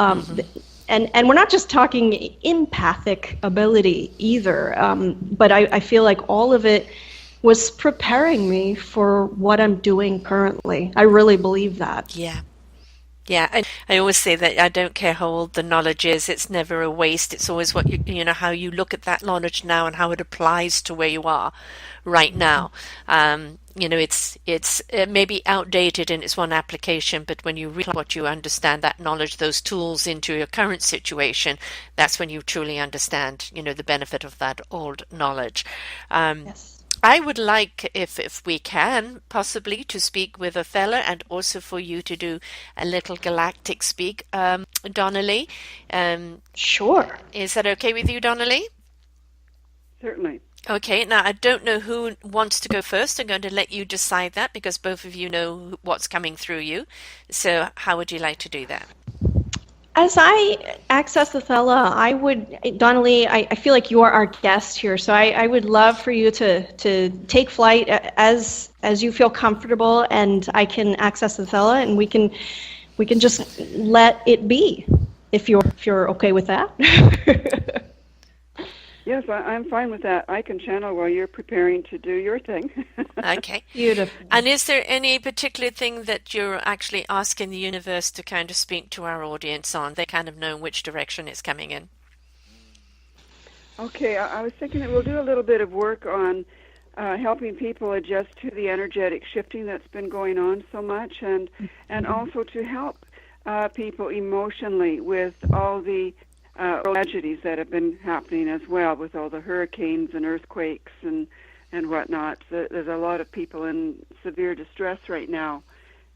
And we're not just talking empathic ability either, but I feel like all of it was preparing me for what I'm doing currently. I really believe that. Yeah. Yeah, and I always say that I don't care how old the knowledge is, it's never a waste. It's always what you know, how you look at that knowledge now and how it applies to where you are right now. You know, it may be outdated in its one application, but when you really what you understand that knowledge, those tools into your current situation, that's when you truly understand, you know, the benefit of that old knowledge. Yes. I would like, if we can, possibly to speak with Othello and also for you to do a little galactic speak, Donnelly. Sure. Is that okay with you, Donnelly? Certainly. Okay, now I don't know who wants to go first. I'm going to let you decide that because both of you know what's coming through you. So how would you like to do that? As I access Othello, I would, Donnelly, I feel like you are our guest here, so I would love for you to take flight as you feel comfortable, and I can access Othello, and we can just let it be, if you're okay with that. Yes, I'm fine with that. I can channel while you're preparing to do your thing. Okay. Beautiful. And is there any particular thing that you're actually asking the universe to kind of speak to our audience on? They kind of know which direction it's coming in. Okay, I was thinking that we'll do a little bit of work on helping people adjust to the energetic shifting that's been going on so much, and also to help people emotionally with all the tragedies that have been happening as well, with all the hurricanes and earthquakes and whatnot. So there's a lot of people in severe distress right now,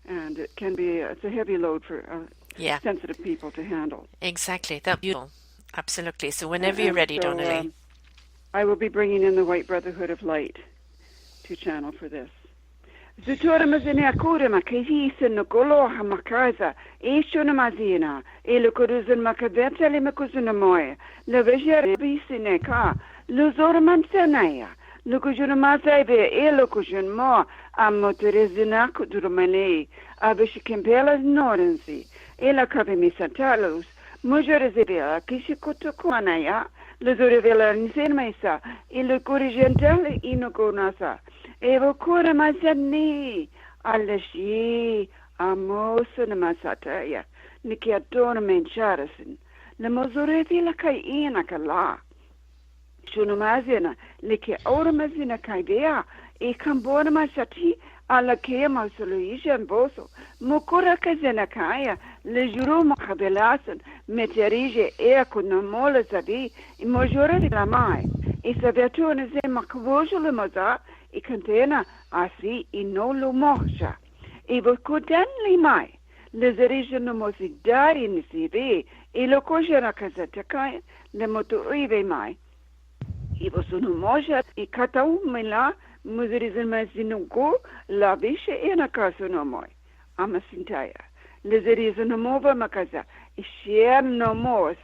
and it's a heavy load for sensitive people to handle. Exactly. That's beautiful. Absolutely. So whenever you're ready, Donnelly. I will be bringing in the White Brotherhood of Light to channel for this. Zutora mazina kura makahisa nokoloha makaza ishona mazina elukuruzun makaveta le makuzuna moya levejere bisine ka luzora mansanaya lukujuna mazaibe elukujun mo amotorezina kudurumane abishikempela norensi ela kabemisantalos mujerezebela kishikutukuanaya luzorevela nsenmaisa ilukurigental inokonasa Evo kura mazani alashi amosuna masataya nikiatona mencharasin le mozoreti la kai ina kala shunu mazina liki ora mazina kai dea e kambona masati ala kaya masuluisha boso mukura kazena kaya le juro makabelasan meterije e kunamola zabi imojora la mai e saviatone ze makvojo le maza I contena asi inolo moja. Ivo kudanli mai. Le zerija no mosidari ni sibe. Ilo kojera kazataka le moto ive mai. Ivo sono moja I kata umela muzirizin mazinugo la vishe ena kaso moi. Amasintaya. Le zeriza no mova makaza. Ishem no mos.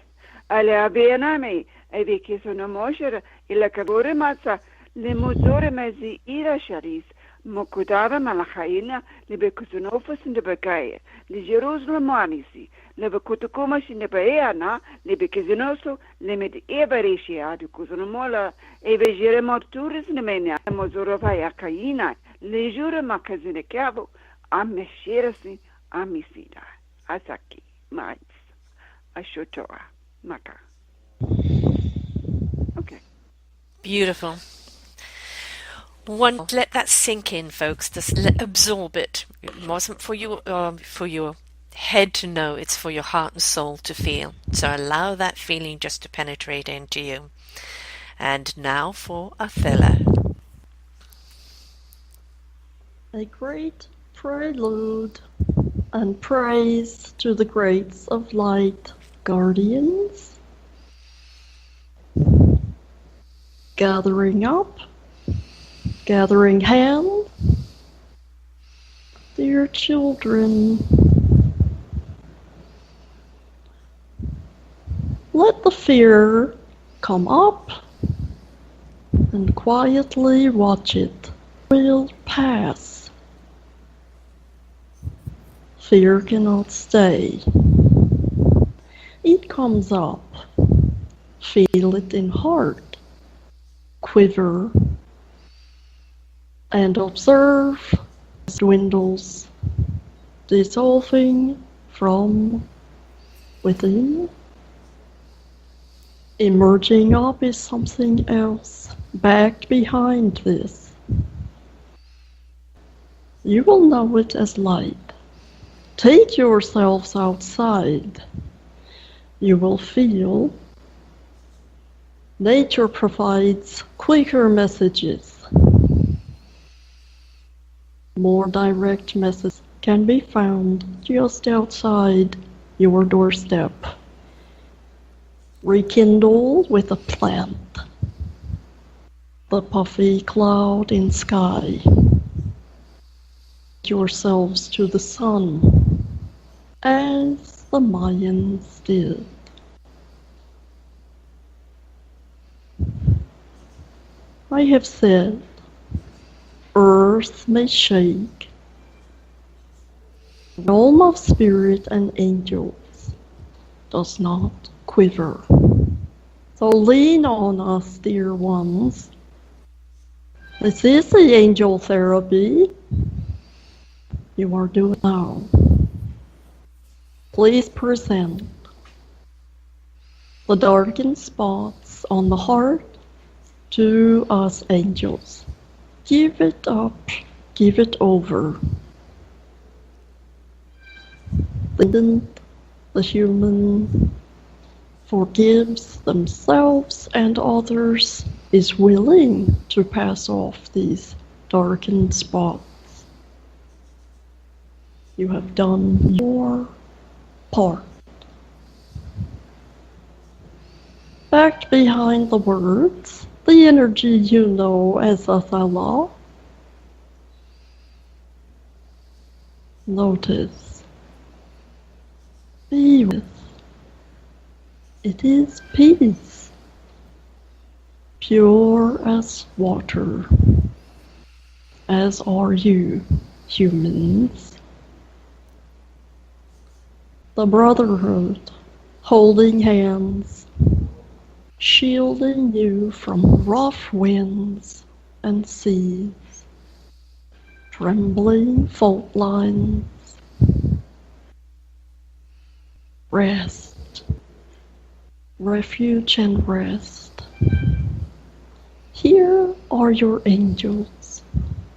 Ale abena me. Eve kiso no moja. Ila kabore masa. لمزور مزي إلى شريس مكودارا ملخاينا لبكوزنوفس نبقايا لجيروز لمانيسي لبكوتوكوما شنبايانا لبكزنوسو لمد إيباريشي عادو كوزنمولا إيبجيري مرتورس نمينا مزور فايا كاينا لجور مكازين كابو أمي شيرسي أمي سيدا أساكي مايس أشوتوا مكا. Okay. Beautiful. Let that sink in, folks. Just absorb it. It wasn't for your head to know. It's for your heart and soul to feel. So allow that feeling just to penetrate into you. And now for Othello. A great prelude and praise to the greats of light guardians. Gathering up. Gathering hand, dear children, let the fear come up and quietly watch it. Will pass. Fear cannot stay. It comes up. Feel it in heart. Quiver. And observe as it dwindles, dissolving from within. Emerging up is something else, back behind this. You will know it as light. Take yourselves outside. You will feel nature provides quicker messages. More direct messages can be found just outside your doorstep. Rekindle with a plant, the puffy cloud in sky. Yourselves to the sun, as the Mayans did. I have said, earth may shake, the realm of spirit and angels does not quiver. So lean on us, dear ones. This is the angel therapy you are doing now. Please present the darkened spots on the heart to us angels. Give it up, give it over. The human forgives themselves and others, is willing to pass off these darkened spots. You have done your part. Back behind the words, the energy you know as Athala. Notice. Be with. It is peace, pure as water, as are you, humans. The brotherhood, holding hands, shielding you from rough winds and seas, trembling fault lines. Rest, refuge and rest. Here are your angels.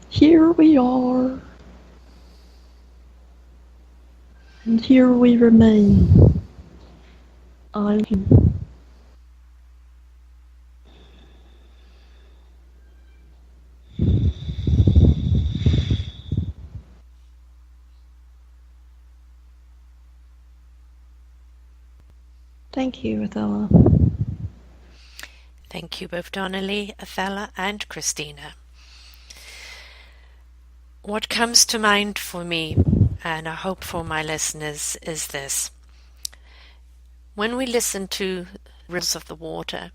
Here we are. And here we remain. Thank you, Athela. Thank you both Donnelly, Athela and Christina. What comes to mind for me, and I hope for my listeners, is this. When we listen to ripples of the water,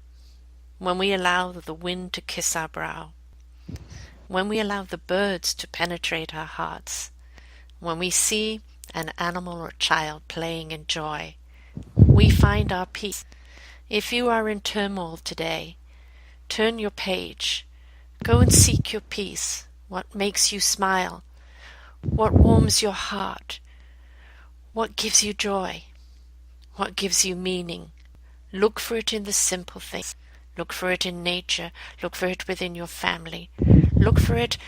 when we allow the wind to kiss our brow, when we allow the birds to penetrate our hearts, when we see an animal or child playing in joy, we find our peace. If you are in turmoil today, turn your page. Go and seek your peace. What makes you smile? What warms your heart? What gives you joy? What gives you meaning? Look for it in the simple things. Look for it in nature. Look for it within your family. Look for it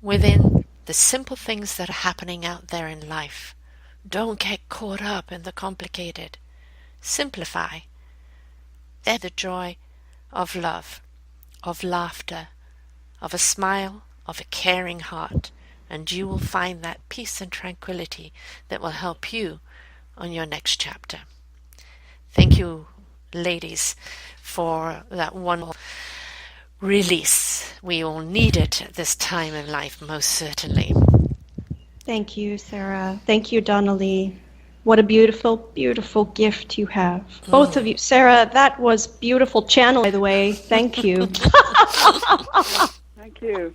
within the simple things that are happening out there in life. Don't get caught up in the complicated. Simplify. They're the joy of love, of laughter, of a smile, of a caring heart, and you will find that peace and tranquility that will help you on your next chapter. Thank you, ladies, for that wonderful release. We all need it at this time in life, most certainly. Thank you, Sarah. Thank you, Donnelly. What a beautiful, beautiful gift you have. Both of you. Sarah, that was beautiful channel, by the way. Thank you. Thank you.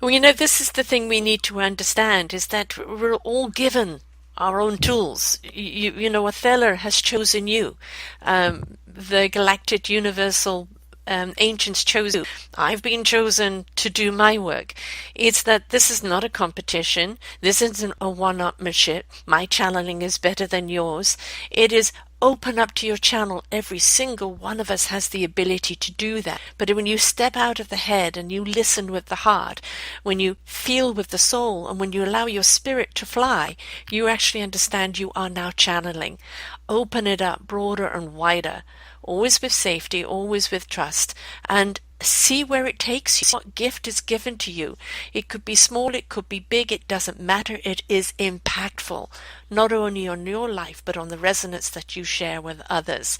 Well, you know, this is the thing we need to understand, is that we're all given our own tools. You know, Othello has chosen you. The galactic universal ancients chose you. I've been chosen to do my work. It's that this is not a competition. This isn't a one-upmanship. My channeling is better than yours. It is open up to your channel. Every single one of us has the ability to do that. But when you step out of the head and you listen with the heart, when you feel with the soul, and when you allow your spirit to fly, you actually understand you are now channeling. Open it up broader and wider, always with safety, always with trust, and see where it takes you. What gift is given to you? It could be small, it could be big, it doesn't matter. It is impactful, not only on your life, but on the resonance that you share with others.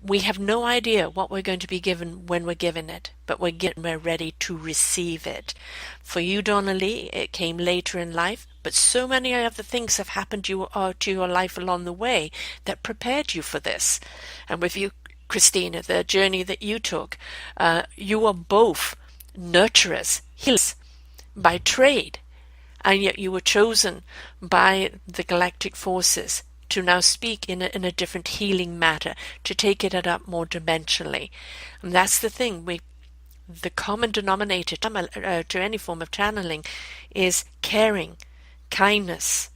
We have no idea what we're going to be given when we're given it, but we're ready to receive it. For you, Donna Lee, it came later in life, but so many other things have happened to your life along the way that prepared you for this. And with you, Christina, the journey that you took, you are both nurturers, healers by trade, and yet you were chosen by the galactic forces to now speak in a different healing matter, to take it up more dimensionally. And that's the thing. The common denominator to any form of channeling is caring, kindness,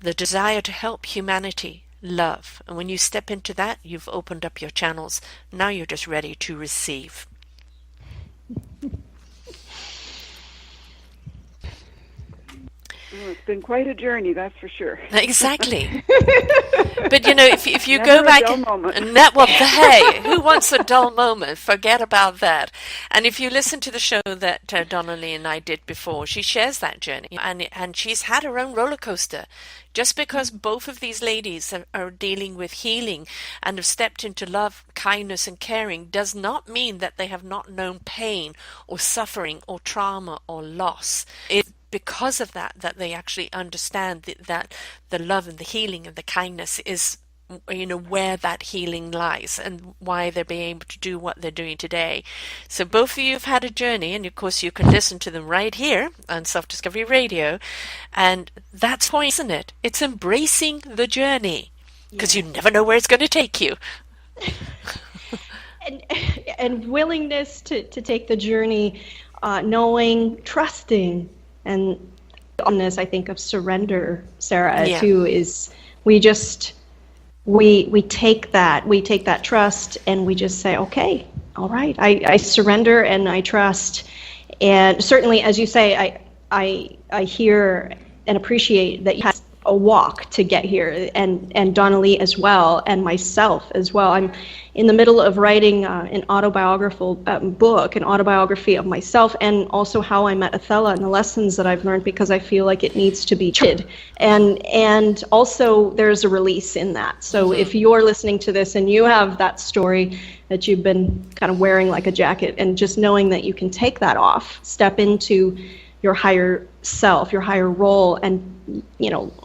the desire to help humanity, love. And when you step into that, you've opened up your channels. Now you're just ready to receive. Well, it's been quite a journey, that's for sure. Exactly. But if you Never go back, a dull moment. and that, well, hey, who wants a dull moment? Forget about that. And if you listen to the show that Donna Lee and I did before, she shares that journey, and she's had her own roller coaster. Just because both of these ladies are dealing with healing and have stepped into love, kindness, and caring does not mean that they have not known pain or suffering or trauma or loss. It's because of that they actually understand that the love and the healing and the kindness is where that healing lies and why they're being able to do what they're doing today. So both of you have had a journey, and of course you can listen to them right here on Self-Discovery Radio, and that's the point, isn't it? It's embracing the journey, because you never know where it's going to take you. and willingness to take the journey, knowing, trusting, and on this, I think of surrender, Sarah, too, is we take that trust, and we just say, okay, all right, I surrender and I trust. And certainly, as you say, I hear and appreciate that you had a walk to get here, and Donna Lee as well, and myself as well. I'm in the middle of writing an autobiography of myself, and also how I met Othello and the lessons that I've learned, because I feel like it needs to be treated. And also there's a release in that. So if you're listening to this and you have that story that you've been kind of wearing like a jacket, and just knowing that you can take that off, step into your higher self, your higher role, and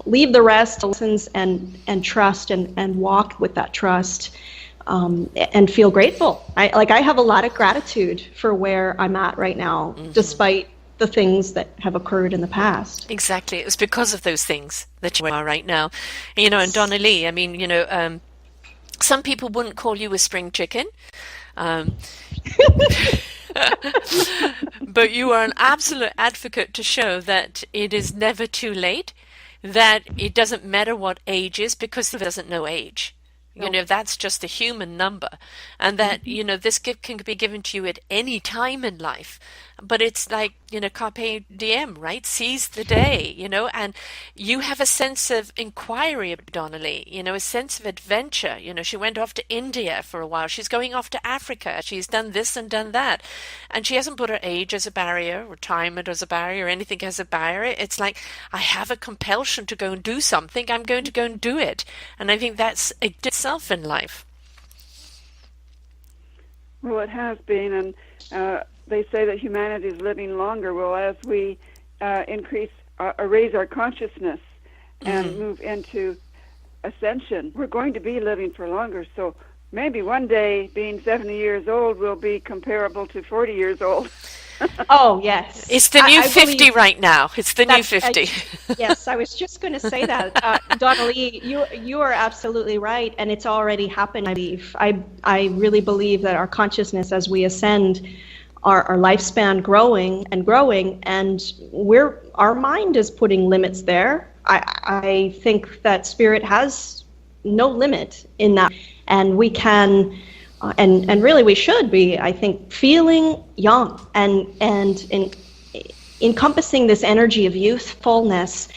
leave the rest, lessons, and trust, and walk with that trust, and feel grateful. I have a lot of gratitude for where I'm at right now, despite the things that have occurred in the past. Exactly. It's because of those things that you are right now. And Donna Lee, I mean, some people wouldn't call you a spring chicken. But you are an absolute advocate to show that it is never too late, that it doesn't matter what age is, because it doesn't know age. That's just a human number. And that, this gift can be given to you at any time in life. But it's like, carpe diem, right? Seize the day, and you have a sense of inquiry, Donna Lee, a sense of adventure. She went off to India for a while. She's going off to Africa. She's done this and done that. And she hasn't put her age as a barrier, retirement as a barrier, or anything as a barrier. It's like, I have a compulsion to go and do something. I'm going to go and do it. And I think that's itself in life. Well, it has been, and they say that humanity is living longer. Well, as we raise our consciousness and move into ascension, we're going to be living for longer. So maybe one day being 70 years old will be comparable to 40 years old. Oh, yes. It's the new I 50 believe right now. It's the new 50. yes, I was just going to say that. Donna Lee, you are absolutely right, and it's already happened, I believe. I really believe that our consciousness as we ascend, our lifespan growing, and our mind is putting limits there. I think that spirit has no limit in that, and we can, and really we should be, I think, feeling young and encompassing this energy of youthfulness,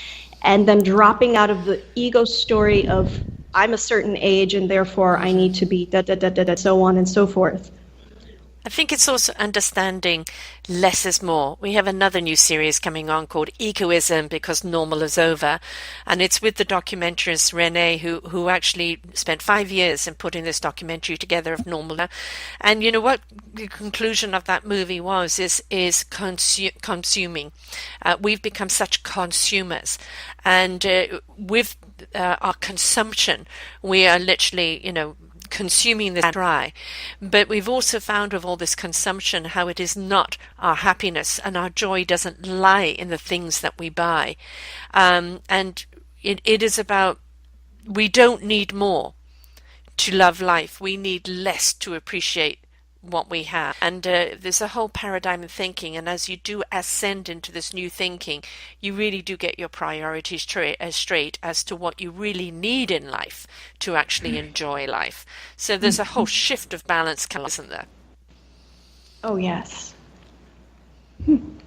and then dropping out of the ego story of I'm a certain age and therefore I need to be so on and so forth. I think it's also understanding less is more. We have another new series coming on called Egoism Because Normal is Over. And it's with the documentarist Renee, who actually spent 5 years in putting this documentary together of normal. And you know what the conclusion of that movie is consuming. We've become such consumers. And with our consumption, we are literally, consuming this dry. But we've also found with all this consumption how it is not our happiness, and our joy doesn't lie in the things that we buy. And it is about, we don't need more to love life. We need less to appreciate what we have. And there's a whole paradigm of thinking, and as you do ascend into this new thinking, you really do get your priorities straight as to what you really need in life to actually enjoy life. So there's a whole shift of balance, isn't there? Oh, yes. And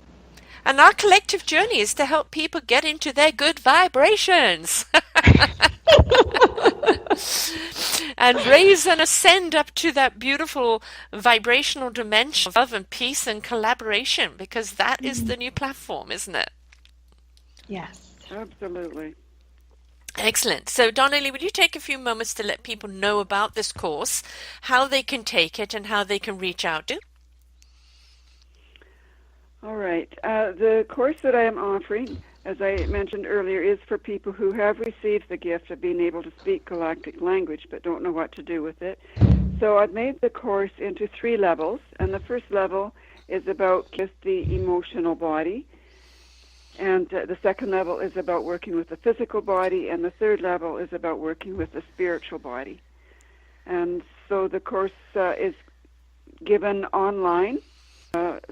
our collective journey is to help people get into their good vibrations. And raise and ascend up to that beautiful vibrational dimension of love and peace and collaboration, because that is the new platform, isn't it? Yes. Absolutely. Excellent. So, Donnelly, would you take a few moments to let people know about this course, how they can take it, and how they can reach out to? All right. The course that I am offering, as I mentioned earlier, is for people who have received the gift of being able to speak galactic language but don't know what to do with it. So I've made the course into 3 levels, and the first level is about just the emotional body, and the second level is about working with the physical body, and the third level is about working with the spiritual body. And so the course is given online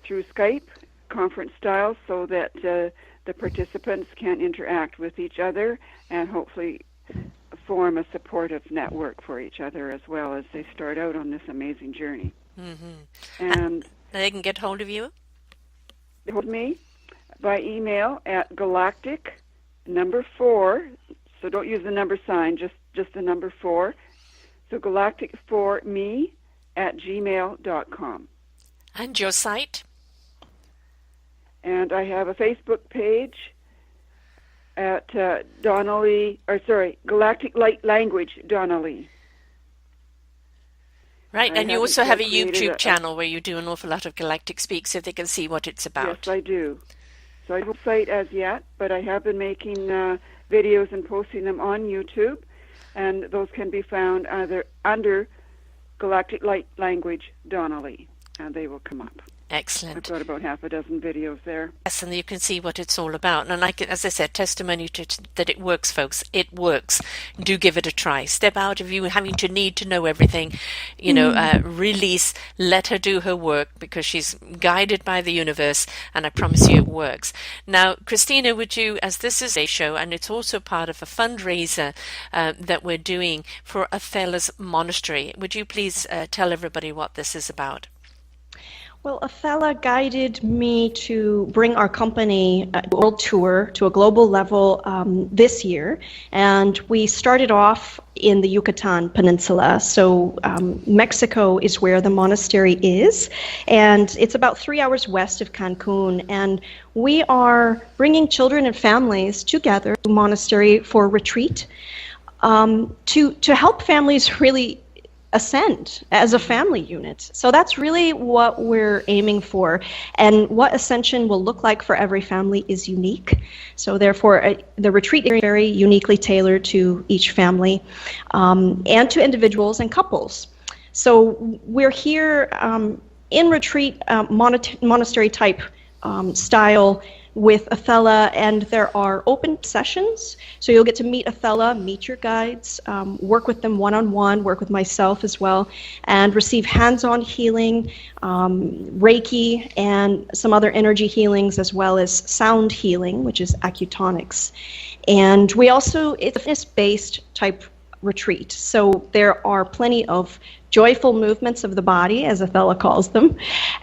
through Skype, conference style, so that the participants can interact with each other and hopefully form a supportive network for each other as well as they start out on this amazing journey. Mm-hmm. And they can get hold of you? Hold me by email at galactic 4, so don't use the number sign, just the number 4. So galactic4me at gmail.com. And your site? And I have a Facebook page at Galactic Light Language Donnelly. Right, and you also have a YouTube channel where you do an awful lot of galactic speak, so they can see what it's about. Yes, I do. So I don't site as yet, but I have been making videos and posting them on YouTube, and those can be found either under Galactic Light Language Donnelly, and they will come up. Excellent. I've got about half a dozen videos there. Yes, and you can see what it's all about. And as I said, testimony that it works, folks. It works. Do give it a try. Step out of you having to need to know everything. Release. Let her do her work, because she's guided by the universe, and I promise you it works. Now, Christina, would you, as this is a show, and it's also part of a fundraiser that we're doing for Athela's Monastery, would you please tell everybody what this is about? Well, Athela guided me to bring our company world tour to a global level this year, and we started off in the Yucatan Peninsula. So Mexico is where the monastery is, and it's about 3 hours west of Cancun, and we are bringing children and families together to the monastery for retreat to help families really ascend as a family unit. So that's really what we're aiming for. And what ascension will look like for every family is unique. So therefore, the retreat is very uniquely tailored to each family and to individuals and couples. So we're here in retreat, monastery type style with Athela, and there are open sessions. So you'll get to meet Athela, meet your guides, work with them one-on-one, work with myself as well, and receive hands-on healing, Reiki, and some other energy healings, as well as sound healing, which is acutonics. And we also, it's a fitness-based type retreat. So there are plenty of joyful movements of the body, as Athela calls them,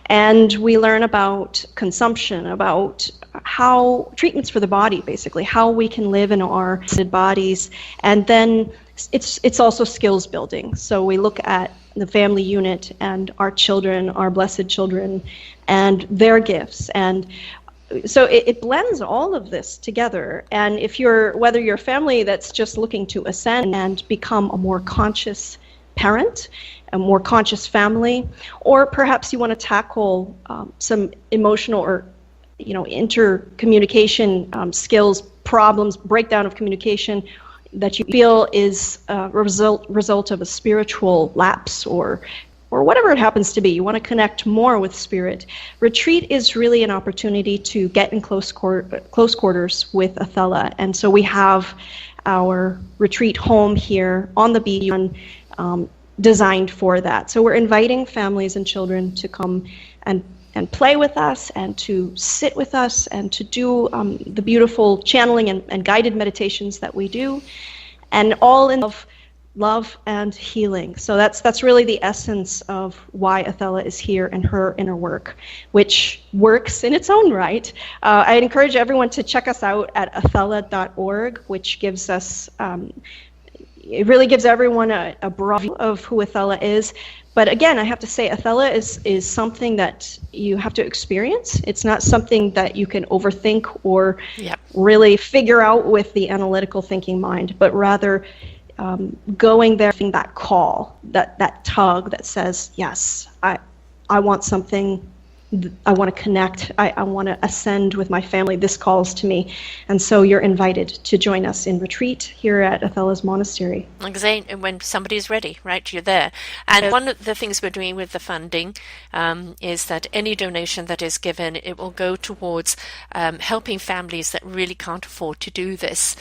and we learn about consumption, about how treatments for the body, basically, how we can live in our bodies, and then it's also skills building. So we look at the family unit and our children, our blessed children, and their gifts, and so it blends all of this together. And if whether you're a family that's just looking to ascend and become a more conscious parent, a more conscious family, or perhaps you want to tackle some emotional or intercommunication skills problems, breakdown of communication that you feel is a result of a spiritual lapse or whatever it happens to be, you want to connect more with spirit. Retreat is really an opportunity to get in close quarters with Athela. And so we have our retreat home here on the beach, designed for that. So we're inviting families and children to come and play with us, and to sit with us, and to do the beautiful channeling and guided meditations that we do, and all in love and healing. So that's really the essence of why Athela is here in her inner work, which works in its own right. I encourage everyone to check us out at athela.org, which gives us, it really gives everyone a broad view of who Athela is. But again, I have to say, Athela is something that you have to experience. It's not something that you can overthink or really figure out with the analytical thinking mind, but rather going there, feeling that call, that tug that says, yes, I want something, I want to connect, I want to ascend with my family, this calls to me. And so you're invited to join us in retreat here at Athela's Monastery. Exactly, when somebody's ready, right, you're there. And one of the things we're doing with the funding is that any donation that is given, it will go towards helping families that really can't afford to do this.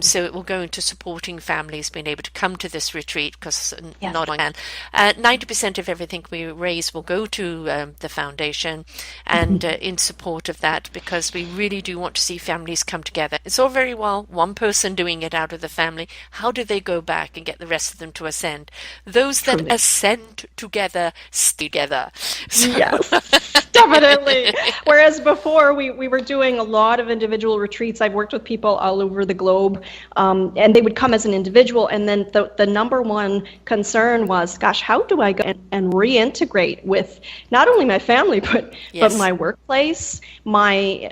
So it will go into supporting families being able to come to this retreat, because not all can. 90% of everything we raise will go to the foundation, and in support of that, because we really do want to see families come together. It's all very well one person doing it out of the family. How do they go back and get the rest of them to ascend? Those that ascend together stay together. So. Yes, definitely. Whereas before we were doing a lot of individual retreats. I've worked with people all over the globe, and they would come as an individual, and then the number one concern was, gosh, how do I go and reintegrate with not only my family, but my workplace, my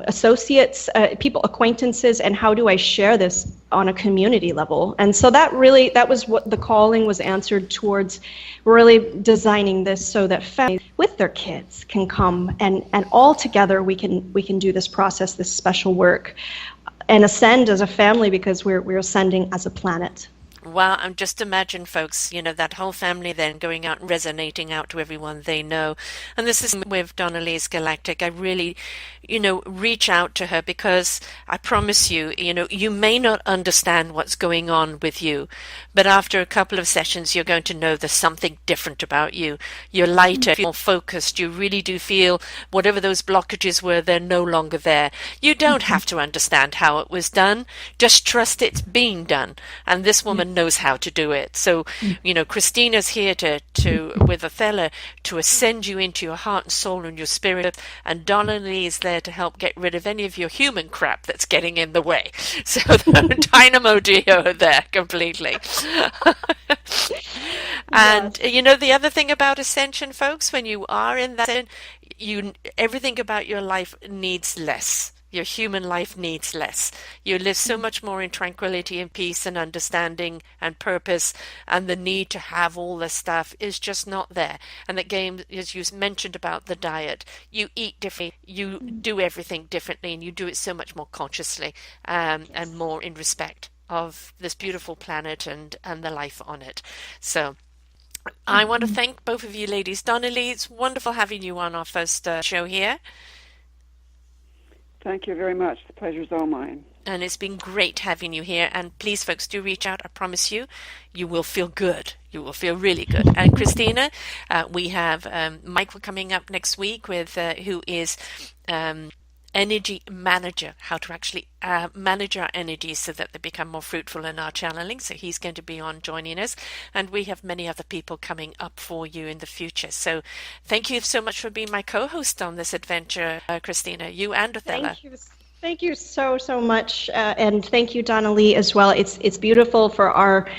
associates, people, acquaintances, and how do I share this on a community level? And so that was what the calling was answered towards, really designing this so that families with their kids can come and all together we can do this process, this special work, and ascend as a family, because we're ascending as a planet. Well, I'm just imagine, folks, that whole family then going out and resonating out to everyone they know. And this is with Donnelly's Galactic. I really, reach out to her, because I promise you, you may not understand what's going on with you, but after a couple of sessions, you're going to know there's something different about you. You're lighter, more focused. You really do feel whatever those blockages were, they're no longer there. You don't have to understand how it was done. Just trust it's being done. And this woman knows how to do it. So, Christina's here to with Athela to ascend you into your heart and soul and your spirit, and Donnelly is there to help get rid of any of your human crap that's getting in the way. So the dynamo duo there completely. And the other thing about ascension, folks, when you are in that, everything about your life needs less. Your human life needs less. You live so much more in tranquility and peace and understanding and purpose, and the need to have all this stuff is just not there. And the game, as you mentioned about the diet, you eat differently, you do everything differently, and you do it so much more consciously and more in respect of this beautiful planet and the life on it. So I want to thank both of you ladies. Donnelly, it's wonderful having you on our first show here. Thank you very much. The pleasure's all mine. And it's been great having you here. And please, folks, do reach out. I promise you, you will feel good. You will feel really good. And Christina, we have Michael coming up next week with who is energy manager, how to actually manage our energies so that they become more fruitful in our channeling. So he's going to be on joining us, and we have many other people coming up for you in the future. So thank you so much for being my co-host on this adventure, Christina, you and Othello. Thank you so much, and thank you, Donna Lee, as well. It's beautiful for our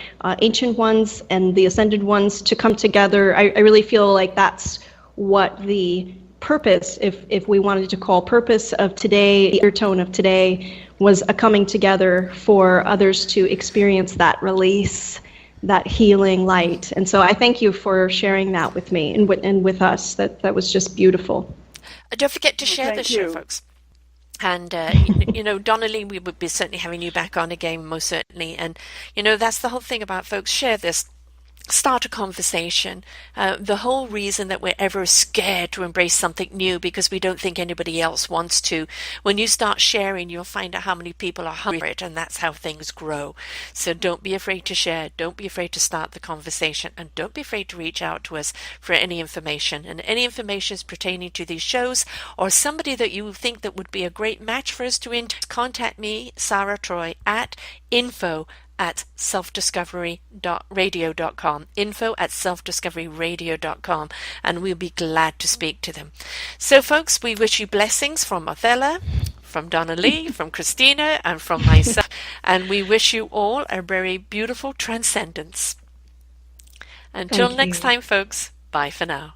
ancient ones and the ascended ones to come together. I really feel like that's what the purpose, if we wanted to call purpose of today, the undertone of today, was a coming together for others to experience that release, that healing light. And so I thank you for sharing that with me and with us. That was just beautiful. Don't forget to share this show, folks. And, Donnelly, we would be certainly having you back on again, most certainly. And, that's the whole thing about folks. Share this. Start a conversation. The whole reason that we're ever scared to embrace something new because we don't think anybody else wants to. When you start sharing, you'll find out how many people are hungry for it, and that's how things grow. So don't be afraid to share. Don't be afraid to start the conversation, and don't be afraid to reach out to us for any information. And any information is pertaining to these shows or somebody that you think that would be a great match for us to contact me, Sarah Troy, at info@selfdiscoveryradio.com, info@selfdiscoveryradio.com, and we'll be glad to speak to them. So, folks, we wish you blessings from Othello, from Donna Lee, from Christina, and from myself, and we wish you all a very beautiful transcendence. Until next time, folks, bye for now.